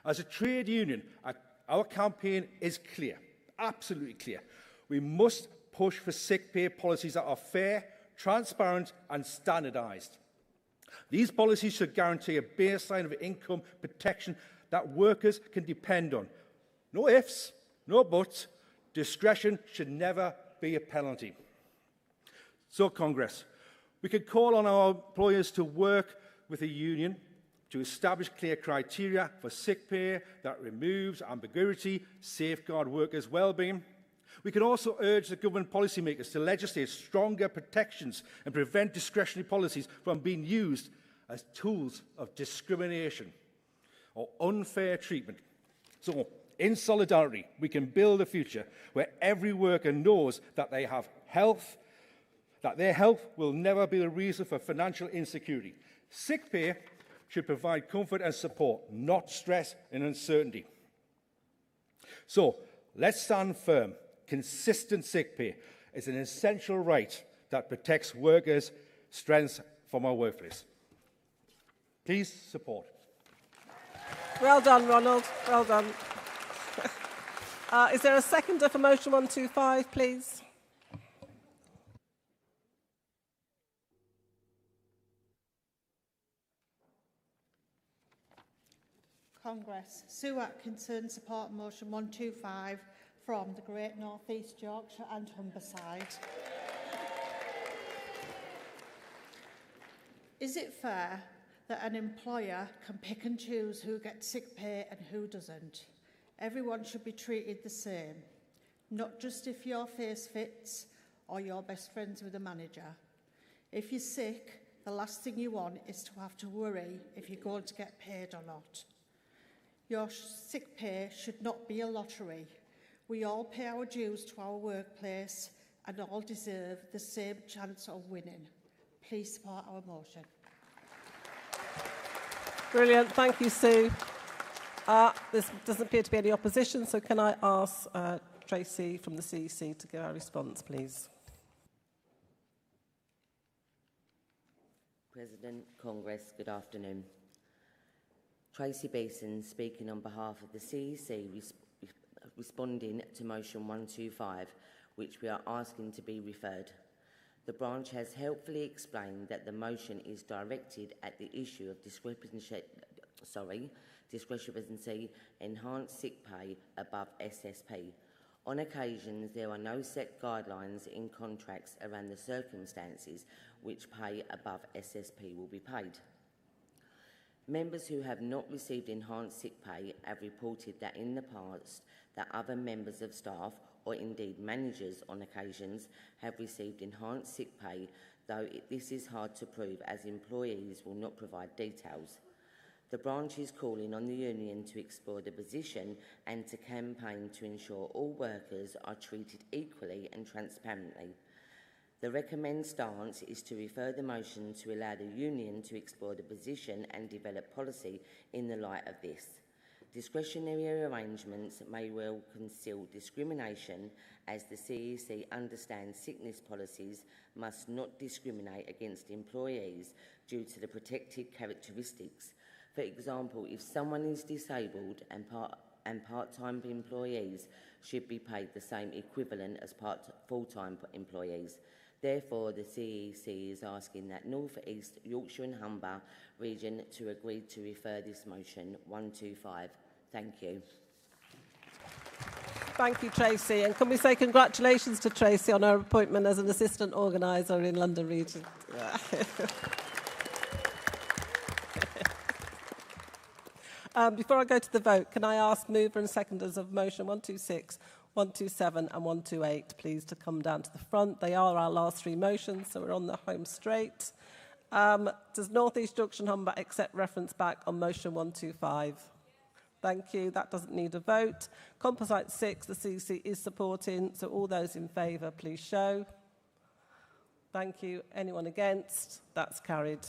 Q: As a trade union, our campaign is clear, absolutely clear. We must push for sick pay policies that are fair, transparent and standardised. These policies should guarantee a baseline of income protection that workers can depend on. No ifs, no buts. Discretion should never be a penalty. So, Congress, we could call on our employers to work with a union to establish clear criteria for sick pay that removes ambiguity, safeguard workers' well-being. We can also urge the government policymakers to legislate stronger protections and prevent discretionary policies from being used as tools of discrimination or unfair treatment. So, in solidarity, we can build a future where every worker knows that they have health, that their health will never be the reason for financial insecurity. Sick pay should provide comfort and support, not stress and uncertainty. So, let's stand firm. Consistent sick pay is an essential right that protects workers' strengths from our workplace. Please support.
O: Well done, Ronald. Well done. Is there a seconder for motion 125, please?
R: Congress. Sue Atkinson, support motion 125 from the Great North East Yorkshire and Humberside. Is it fair that an employer can pick and choose who gets sick pay and who doesn't? Everyone should be treated the same, not just if your face fits or you're best friends with a manager. If you're sick, the last thing you want is to have to worry if you're going to get paid or not. Your sick pay should not be a lottery. We all pay our dues to our workplace and all deserve the same chance of winning. Please support our motion.
O: Brilliant. Thank you, Sue. There doesn't appear to be any opposition, so can I ask Tracy from the CEC to give our response, please?
S: President, Congress, good afternoon. Tracy Beeson speaking on behalf of the CEC, responding to motion 125, which we are asking to be referred. The branch has helpfully explained that the motion is directed at the issue of discrepancy enhanced sick pay above SSP. On occasions, there are no set guidelines in contracts around the circumstances which pay above SSP will be paid. Members who have not received enhanced sick pay have reported that in the past that other members of staff or indeed managers on occasions have received enhanced sick pay, though this is hard to prove as employees will not provide details. The branch is calling on the union to explore the position and to campaign to ensure all workers are treated equally and transparently. The recommended stance is to refer the motion to allow the Union to explore the position and develop policy in the light of this. Discretionary arrangements may well conceal discrimination, as the CEC understands sickness policies must not discriminate against employees due to the protected characteristics. For example, if someone is disabled and part-time employees should be paid the same equivalent as full-time employees. Therefore, the CEC is asking that North East Yorkshire and Humber region to agree to refer this motion 125. Thank you.
O: Thank you, Tracy. And can we say congratulations to Tracy on her appointment as an assistant organiser in London region? Before I go to the vote, can I ask mover and seconders of motion 126, 127 and 128, please, to come down to the front. They are our last three motions, so we're on the home straight. Does North East Yorkshire and Humber accept reference back on motion 125? Thank you. That doesn't need a vote. Composite 6, the CC is supporting, so all those in favour, please show. Thank you. Anyone against? That's carried.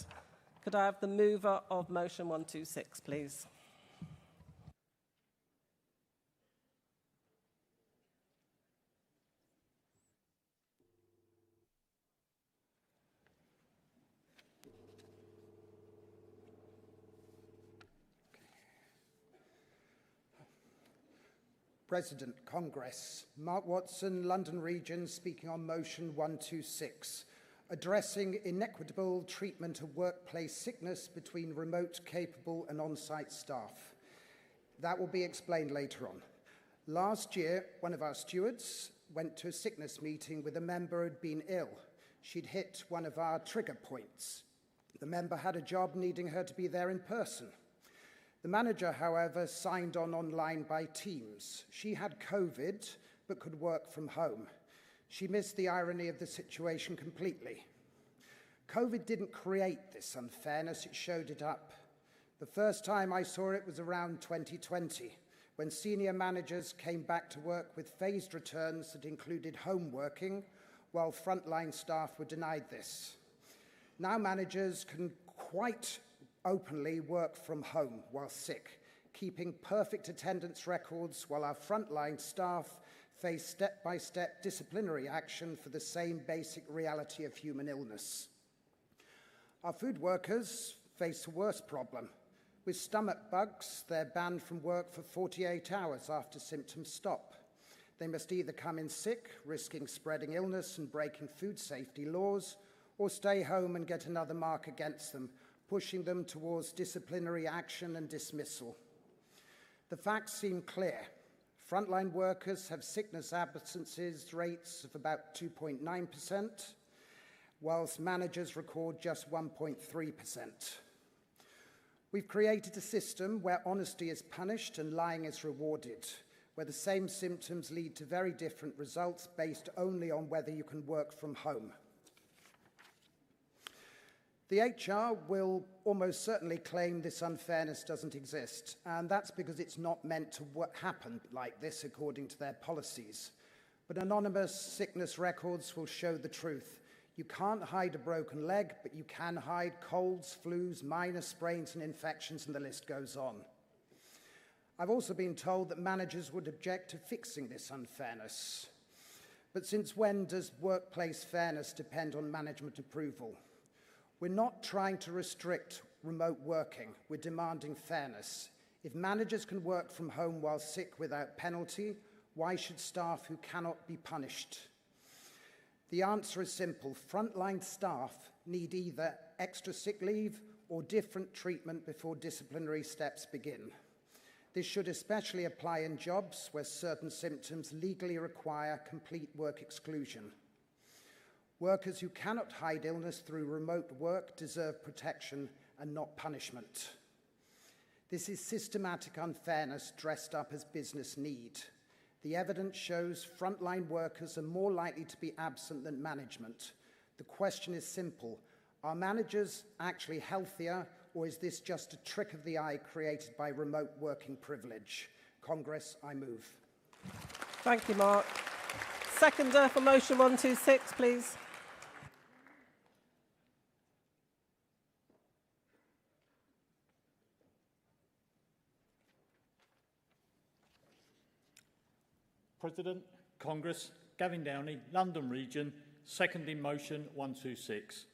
O: Could I have the mover of motion 126, please?
T: President, Congress. Mark Watson, London Region, speaking on motion 126, addressing inequitable treatment of workplace sickness between remote, capable and on-site staff. That will be explained later on. Last year, one of our stewards went to a sickness meeting with a member who'd been ill. She'd hit one of our trigger points. The member had a job needing her to be there in person. The manager, however, signed on online by Teams. She had COVID, but could work from home. She missed the irony of the situation completely. COVID didn't create this unfairness, it showed it up. The first time I saw it was around 2020, when senior managers came back to work with phased returns that included home working, while frontline staff were denied this. Now managers can quite openly work from home while sick, keeping perfect attendance records while our frontline staff face step-by-step disciplinary action for the same basic reality of human illness. Our food workers face a worse problem. With stomach bugs, they're banned from work for 48 hours after symptoms stop. They must either come in sick, risking spreading illness and breaking food safety laws, or stay home and get another mark against them, pushing them towards disciplinary action and dismissal. The facts seem clear. Frontline workers have sickness absences rates of about 2.9%, whilst managers record just 1.3%. We've created a system where honesty is punished and lying is rewarded, where the same symptoms lead to very different results based only on whether you can work from home. The HR will almost certainly claim this unfairness doesn't exist, and that's because it's not meant to happen like this according to their policies. But anonymous sickness records will show the truth. You can't hide a broken leg, but you can hide colds, flus, minor sprains and infections, and the list goes on. I've also been told that managers would object to fixing this unfairness. But since when does workplace fairness depend on management approval? We're not trying to restrict remote working, we're demanding fairness. If managers can work from home while sick without penalty, why should staff who cannot be punished? The answer is simple. Frontline staff need either extra sick leave or different treatment before disciplinary steps begin. This should especially apply in jobs where certain symptoms legally require complete work exclusion. Workers who cannot hide illness through remote work deserve protection and not punishment. This is systematic unfairness dressed up as business need. The evidence shows frontline workers are more likely to be absent than management. The question is simple. Are managers actually healthier, or is this just a trick of the eye created by remote working privilege? Congress, I move.
O: Thank you, Mark. Seconder for motion 126, please.
U: President, Congress, Gavin Downey, London Region, seconding motion 126.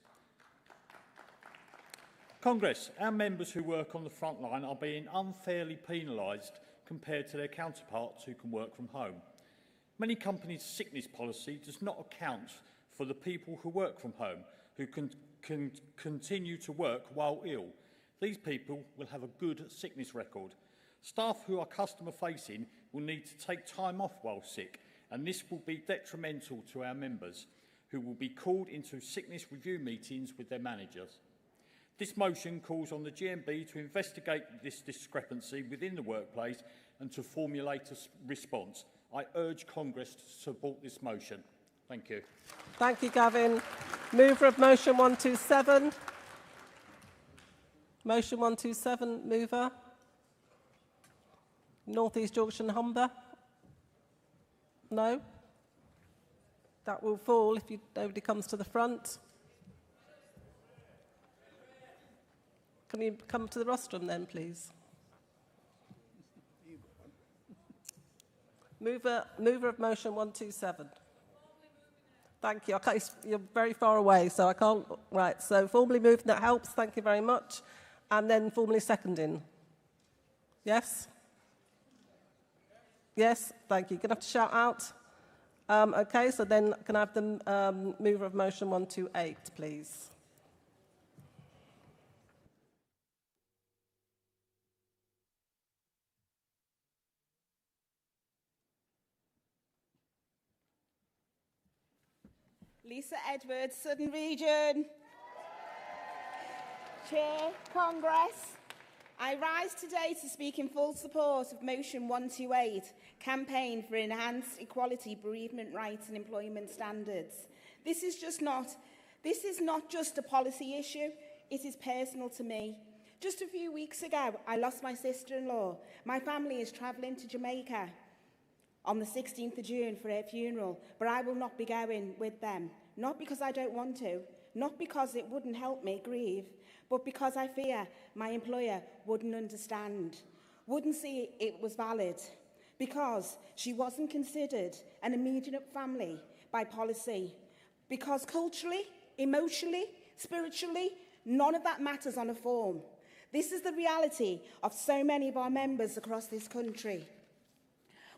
U: Congress, our members who work on the front line are being unfairly penalised compared to their counterparts who can work from home. Many companies' sickness policy does not account for the people who work from home, who can continue to work while ill. These people will have a good sickness record. Staff who are customer-facing will need to take time off while sick, and this will be detrimental to our members, who will be called into sickness review meetings with their managers. This motion calls on the GMB to investigate this discrepancy within the workplace and to formulate a response. I urge Congress to support this motion. Thank you.
O: Thank you, Gavin. Mover of motion 127. Motion 127, mover. North East Yorkshire and Humber. No? That will fall if nobody comes to the front. Can you come to the rostrum then, please? Mover of motion 127. Thank you. Okay, you're very far away, so I can't... Right, so formally moved, that helps. Thank you very much. And then formally seconding. Yes? Yes, thank you. Going to have to shout out. Okay, so then can I have the mover of motion 128, please?
V: Lisa Edwards, Southern Region. Chair, Congress. I rise today to speak in full support of motion 128, campaign for enhanced equality, bereavement rights and employment standards. This is not just a policy issue, it is personal to me. Just a few weeks ago, I lost my sister-in-law. My family is travelling to Jamaica on the 16th of June for her funeral, but I will not be going with them. Not because I don't want to, not because it wouldn't help me grieve, but because I fear my employer wouldn't understand, wouldn't see it was valid, because she wasn't considered an immediate family by policy, because culturally, emotionally, spiritually, none of that matters on a form. This is the reality of so many of our members across this country.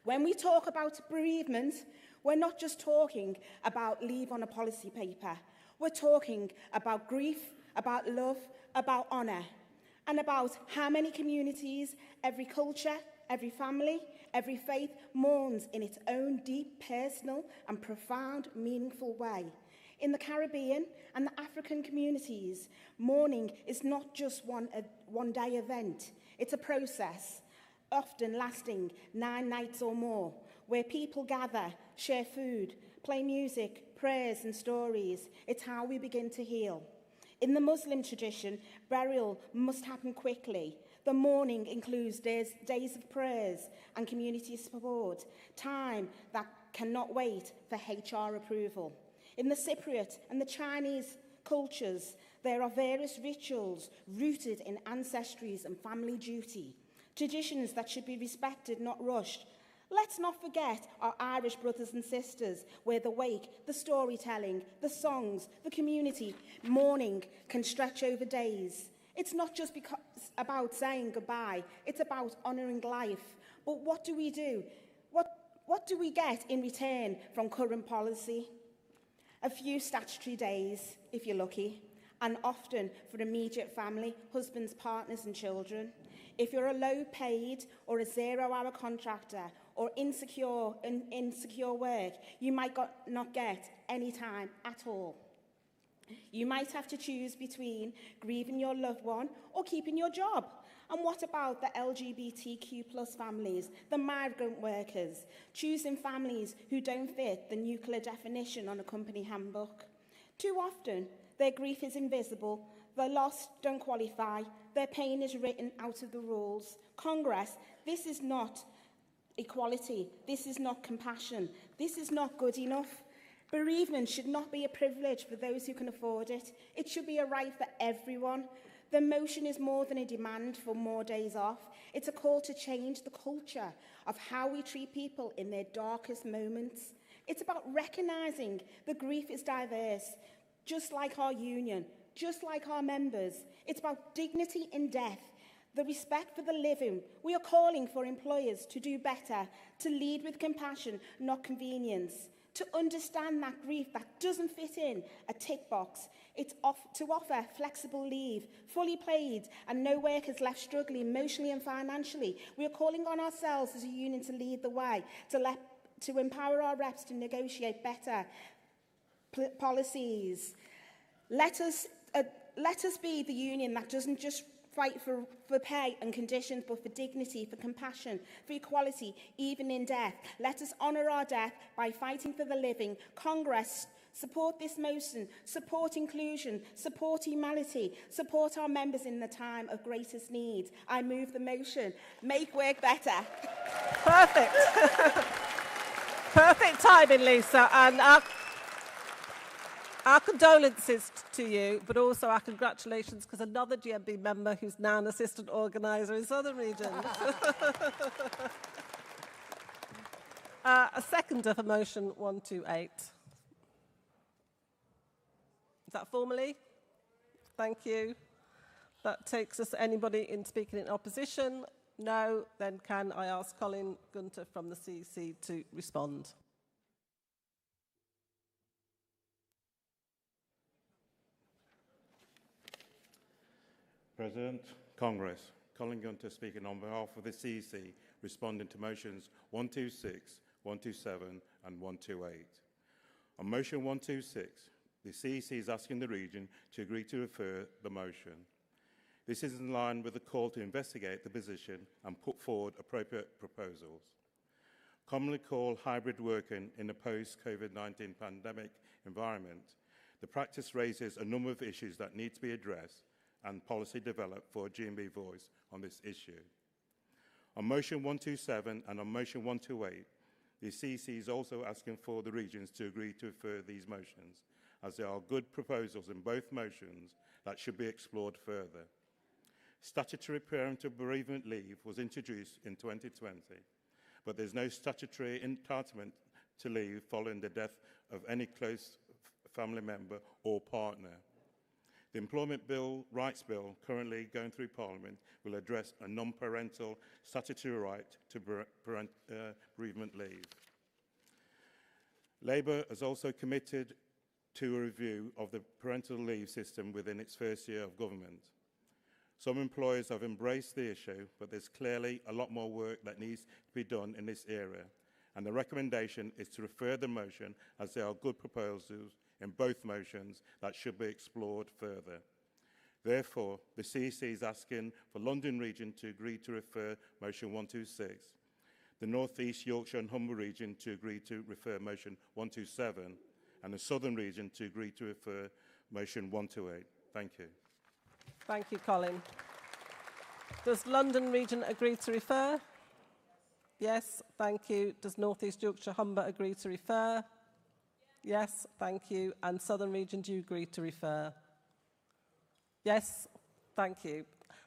V: When we talk about bereavement, we're not just talking about leave on a policy paper. We're talking about grief, about love, about honour, and about how many communities, every culture, every family, every faith mourns in its own deep, personal and profound, meaningful way. In the Caribbean and the African communities, mourning is not just one-day event. It's a process, often lasting 9 nights or more, where people gather, share food, play music, prayers and stories. It's how we begin to heal. In the Muslim tradition, burial must happen quickly. The mourning includes days of prayers and community support, time that cannot wait for HR approval. In the Cypriot and the Chinese cultures, there are various rituals rooted in ancestries and family duty, traditions that should be respected, not rushed. Let's not forget our Irish brothers and sisters, where the wake, the storytelling, the songs, the community, mourning can stretch over days. It's not just about saying goodbye, it's about honouring life. But what do we do? What do we get in return from current policy? A few statutory days, if you're lucky, and often for immediate family, husbands, partners and children. If you're a low-paid or a zero-hour contractor or insecure work, you might not get any time at all. You might have to choose between grieving your loved one or keeping your job. And what about the LGBTQ+ families, the migrant workers, choosing families who don't fit the nuclear definition on a company handbook? Too often, their grief is invisible, their loss don't qualify, their pain is written out of the rules. Congress, this is not equality, this is not compassion, this is not good enough. Bereavement should not be a privilege for those who can afford it. It should be a right for everyone. The motion is more than a demand for more days off. It's a call to change the culture of how we treat people in their darkest moments. It's about recognising the grief is diverse, just like our union, just like our members. It's about dignity in death, the respect for the living. We are calling for employers to do better, to lead with compassion, not convenience, to understand that grief that doesn't fit in a tick box. It's to offer flexible leave, fully paid, and no workers left struggling emotionally and financially. We are calling on ourselves as a union to lead the way, to empower our reps to negotiate better policies. Let us be the union that doesn't just fight for pay and conditions, but for dignity, for compassion, for equality, even in death. Let us honour our death by fighting for the living. Congress, support this motion, support inclusion, support humanity, support our members in the time of greatest need. I move the motion. Make work better.
O: Perfect. Perfect timing, Lisa. And our condolences to you, but also our congratulations, because another GMB member who's now an assistant organiser in Southern Region. A seconder for motion 128. Is that formally? Thank you. That takes us anybody in speaking in opposition. No, then can I ask Colin Gunter from the CEC to respond?
A: President, Congress, Colin Gunter speaking on behalf of the CEC, responding to motions 126, 127 and 128. On motion 126, the CEC is asking the region to agree to refer the motion. This is in line with the call to investigate the position and put forward appropriate proposals. Commonly called hybrid working in a post-COVID-19 pandemic environment, the practice raises a number of issues that need to be addressed and policy developed for a GMB voice on this issue. On motion 127 and on motion 128, the CEC is also asking for the regions to agree to refer these motions, as there are good proposals in both motions that should be explored further. Statutory parental bereavement leave was introduced in 2020, but there's no statutory entitlement to leave following the death of any close family member or partner. The Employment Rights Bill currently going through Parliament will address a non-parental statutory right to bereavement leave. Labour has also committed to a review of the parental leave system within its first year of government. Some employers have embraced the issue, but there's clearly a lot more work that needs to be done in this area, and the recommendation is to refer the motion, as there are good proposals in both motions that should be explored further. Therefore, the CEC is asking for London Region to agree to refer motion 126, the North East Yorkshire and Humber Region to agree to refer motion 127, and the Southern Region to agree to refer motion 128. Thank you.
O: Thank you, Colin. Does London Region agree to refer? Yes, thank you. Does North East Yorkshire Humber agree to refer? Yes, thank you. And Southern Region, do you agree to refer? Yes, thank you.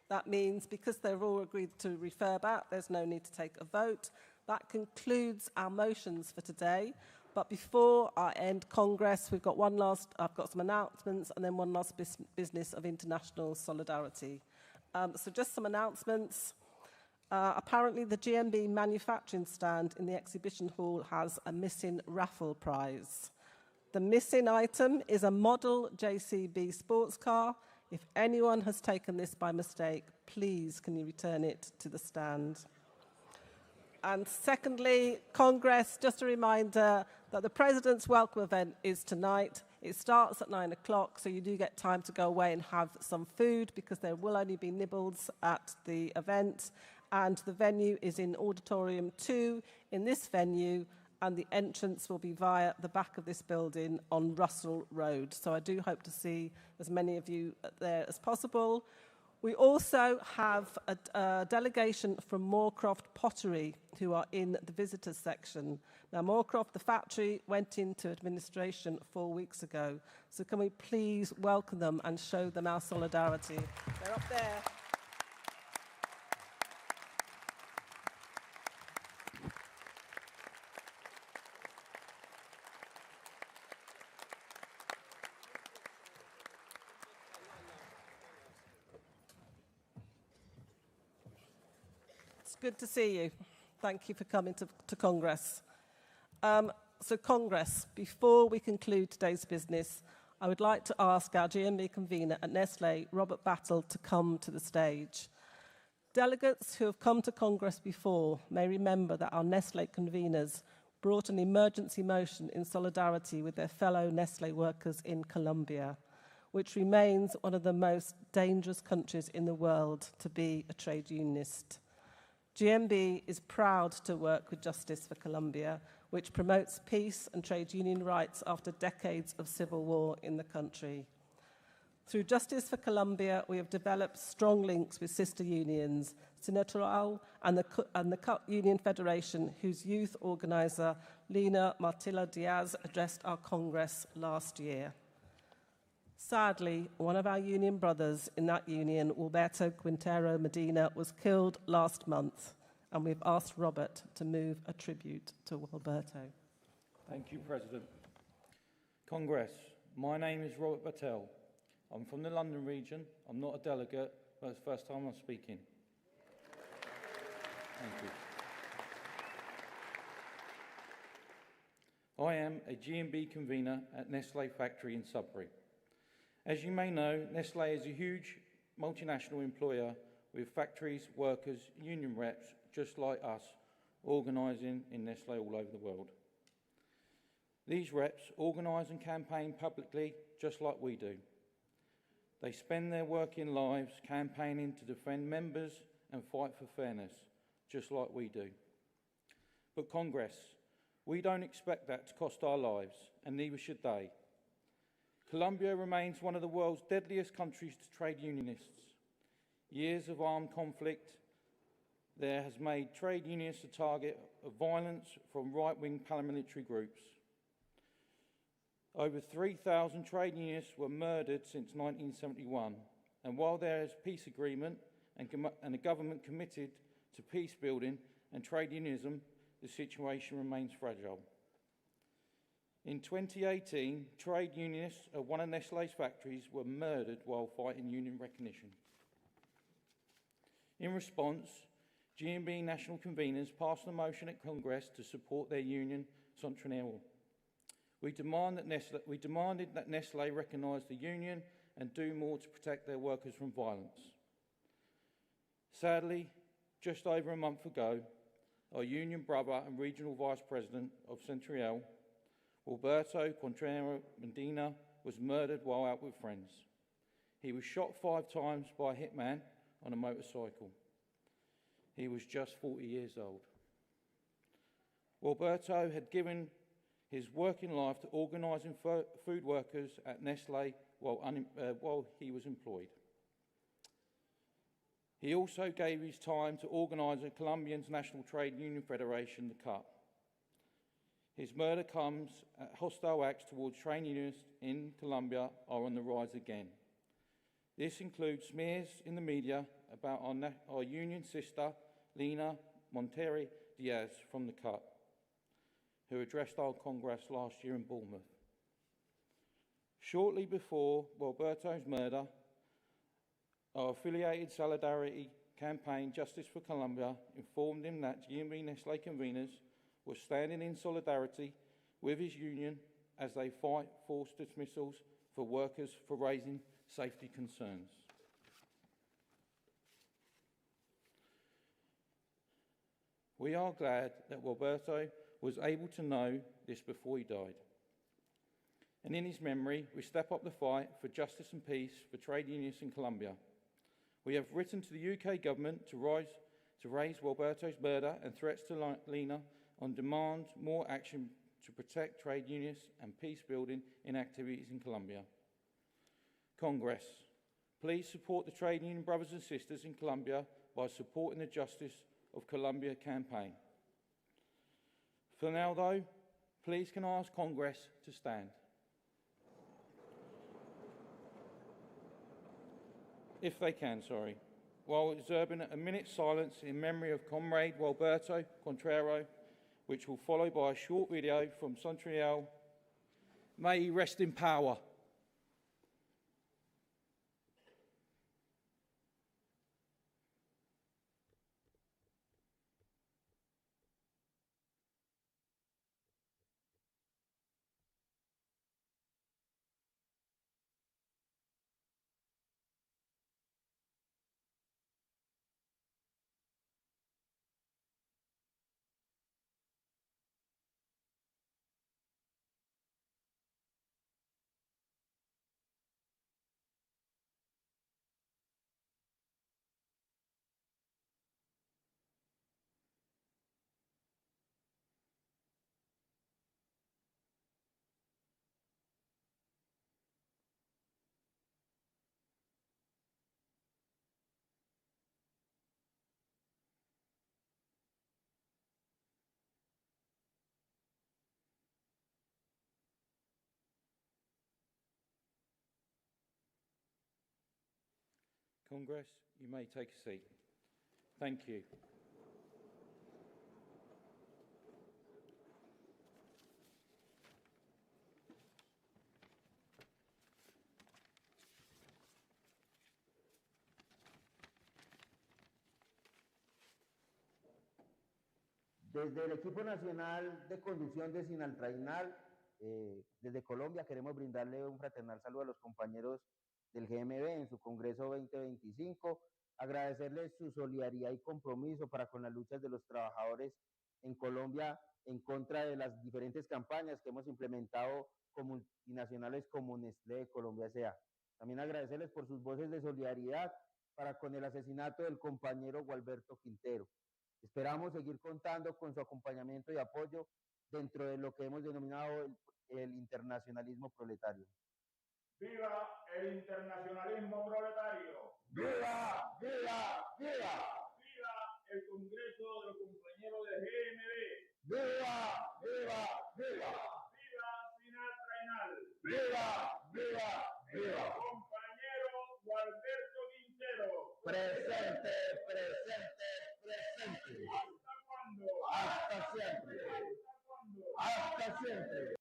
O: That means because they've all agreed to refer back, there's no need to take a vote. That concludes our motions for today. But before I end Congress, I've got some announcements and then one last business of international solidarity. So just some announcements. Apparently the GMB manufacturing stand in the exhibition hall has a missing raffle prize. The missing item is a model JCB sports car. If anyone has taken this by mistake, please can you return it to the stand. And secondly, Congress, just a reminder that the President's Welcome event is tonight. It starts at 9 o'clock, so you do get time to go away and have some food because there will only be nibbles at the event. And the venue is in Auditorium 2 in this venue, and the entrance will be via the back of this building on Russell Road. So I do hope to see as many of you there as possible. We also have a delegation from Moorcroft Pottery who are in the visitors section. Now, Moorcroft, the factory, went into administration 4 weeks ago. So can we please welcome them and show them our solidarity? They're up there. Good to see you. Thank you for coming to Congress. So Congress, before we conclude today's business, I would like to ask our GMB convener at Nestlé, Robert Battle, to come to the stage. Delegates who have come to Congress before may remember that our Nestlé conveners brought an emergency motion in solidarity with their fellow Nestlé workers in Colombia, which remains one of the most dangerous countries in the world to be a trade unionist. GMB is proud to work with Justice for Colombia, which promotes peace and trade union rights after decades of civil war in the country. Through Justice for Colombia, we have developed strong links with sister unions, Sinetral and the CUT Union Federation, whose youth organiser, Lina Martilla Diaz, addressed our Congress last year. Sadly, one of our union brothers in that union, Alberto Quintero Medina, was killed last month, and we've asked Robert to move a tribute to Alberto.
C: Thank you, President. Congress, my name is Robert Battelle. I'm from the London region. I'm not a delegate, but it's the first time I'm speaking. Thank you. I am a GMB convener at Nestlé factory in Sudbury. As you may know, Nestlé is a huge multinational employer with factories, workers, union reps, just like us, organising in Nestlé all over the world. These reps organise and campaign publicly, just like we do. They spend their working lives campaigning to defend members and fight for fairness, just like we do. But Congress, we don't expect that to cost our lives, and neither should they. Colombia remains one of the world's deadliest countries to trade unionists. Years of armed conflict there has made trade unionists a target of violence from right-wing paramilitary groups. Over 3,000 trade unionists were murdered since 1971, and while there is a peace agreement and a government committed to peace building and trade unionism, the situation remains fragile. In 2018, trade unionists at one of Nestlé's factories were murdered while fighting union recognition. In response, GMB national conveners passed a motion at Congress to support their union, Centinel. We demanded that Nestlé recognise the union and do more to protect their workers from violence. Sadly, just over a month ago, our union brother and regional vice president of Centinel, Alberto Quintero Medina, was murdered while out with friends. He was shot 5 times by a hitman on a motorcycle. He was just 40 years old. Alberto had given his working life to organising food workers at Nestlé while he was employed. He also gave his time to organise a Colombian's National Trade Union Federation, the CUT. His murder comes at hostile acts towards trade unionists in Colombia are on the rise again. This includes smears in the media about our union sister, Lina Martilla Diaz from the CUT, who addressed our Congress last year in Bournemouth. Shortly before Alberto's murder, our affiliated solidarity campaign, Justice for Colombia, informed him that GMB Nestlé conveners were standing in solidarity with his union as they fight forced dismissals for workers for raising safety concerns. We are glad that Alberto was able to know this before he died. And in his memory, we step up the fight for justice and peace for trade unionists in Colombia. We have written to the UK government to raise Alberto's murder and threats to Lina on demand more action to protect trade unionists and peace building in activities in Colombia. Congress, Please support the trade union brothers and sisters in Colombia by supporting the Justice of Colombia campaign. For now, though, please can I ask Congress to stand. If they can, sorry, while observing a minute's silence in memory of Comrade Walberto Contrario, which will follow by a short video from Sontriel. May he rest in power. Congress, you may take a seat. Thank you.
E: Desde el Equipo Nacional de Conducción de Sinaltrainal, desde Colombia, queremos brindarle un fraternal saludo a los compañeros del GMB en su Congreso 2025, agradecerles su solidaridad y compromiso para con las luchas de los trabajadores en Colombia en contra de las diferentes campañas que hemos implementado con multinacionales como Nestlé de Colombia S.A. También agradecerles por sus voces de solidaridad para con el asesinato del compañero Gualberto Quintero. Esperamos seguir contando con su acompañamiento y apoyo dentro de lo que hemos denominado el internacionalismo proletario.
F: ¡Viva el internacionalismo proletario!
E: ¡Viva! ¡Viva! ¡Viva!
F: ¡Viva el Congreso de los compañeros de GMB!
E: ¡Viva! ¡Viva! ¡Viva!
F: ¡Viva Sinaltrainal!
E: ¡Viva! ¡Viva! ¡Viva!
F: Compañero Gualberto Quintero.
E: Presente, presente, presente.
F: ¿Hasta cuándo?
E: Hasta siempre.
F: ¿Hasta cuándo?
E: Hasta siempre.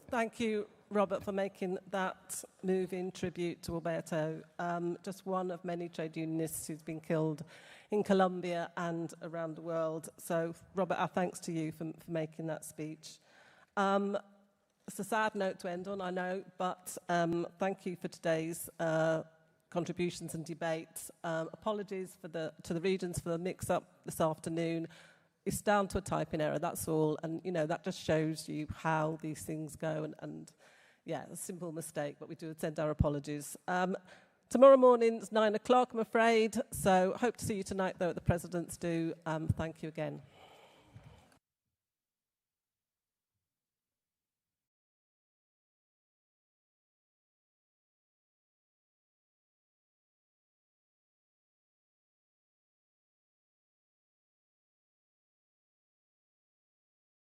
O: Thank you, Robert, for making that moving tribute to Alberto. Just one of many trade unionists who's been killed in Colombia and around the world. So, Robert, our thanks to you for making that speech. It's a sad note to end on, I know, but thank you for today's contributions and debates. Apologies to the regions for the mix-up this afternoon. It's down to a typing error, that's all. And, you know, that just shows you how these things go. And yeah, a simple mistake, but we do send our apologies. Tomorrow morning's 9 o'clock, I'm afraid. So hope to see you tonight, though, at the President's do. Thank you again.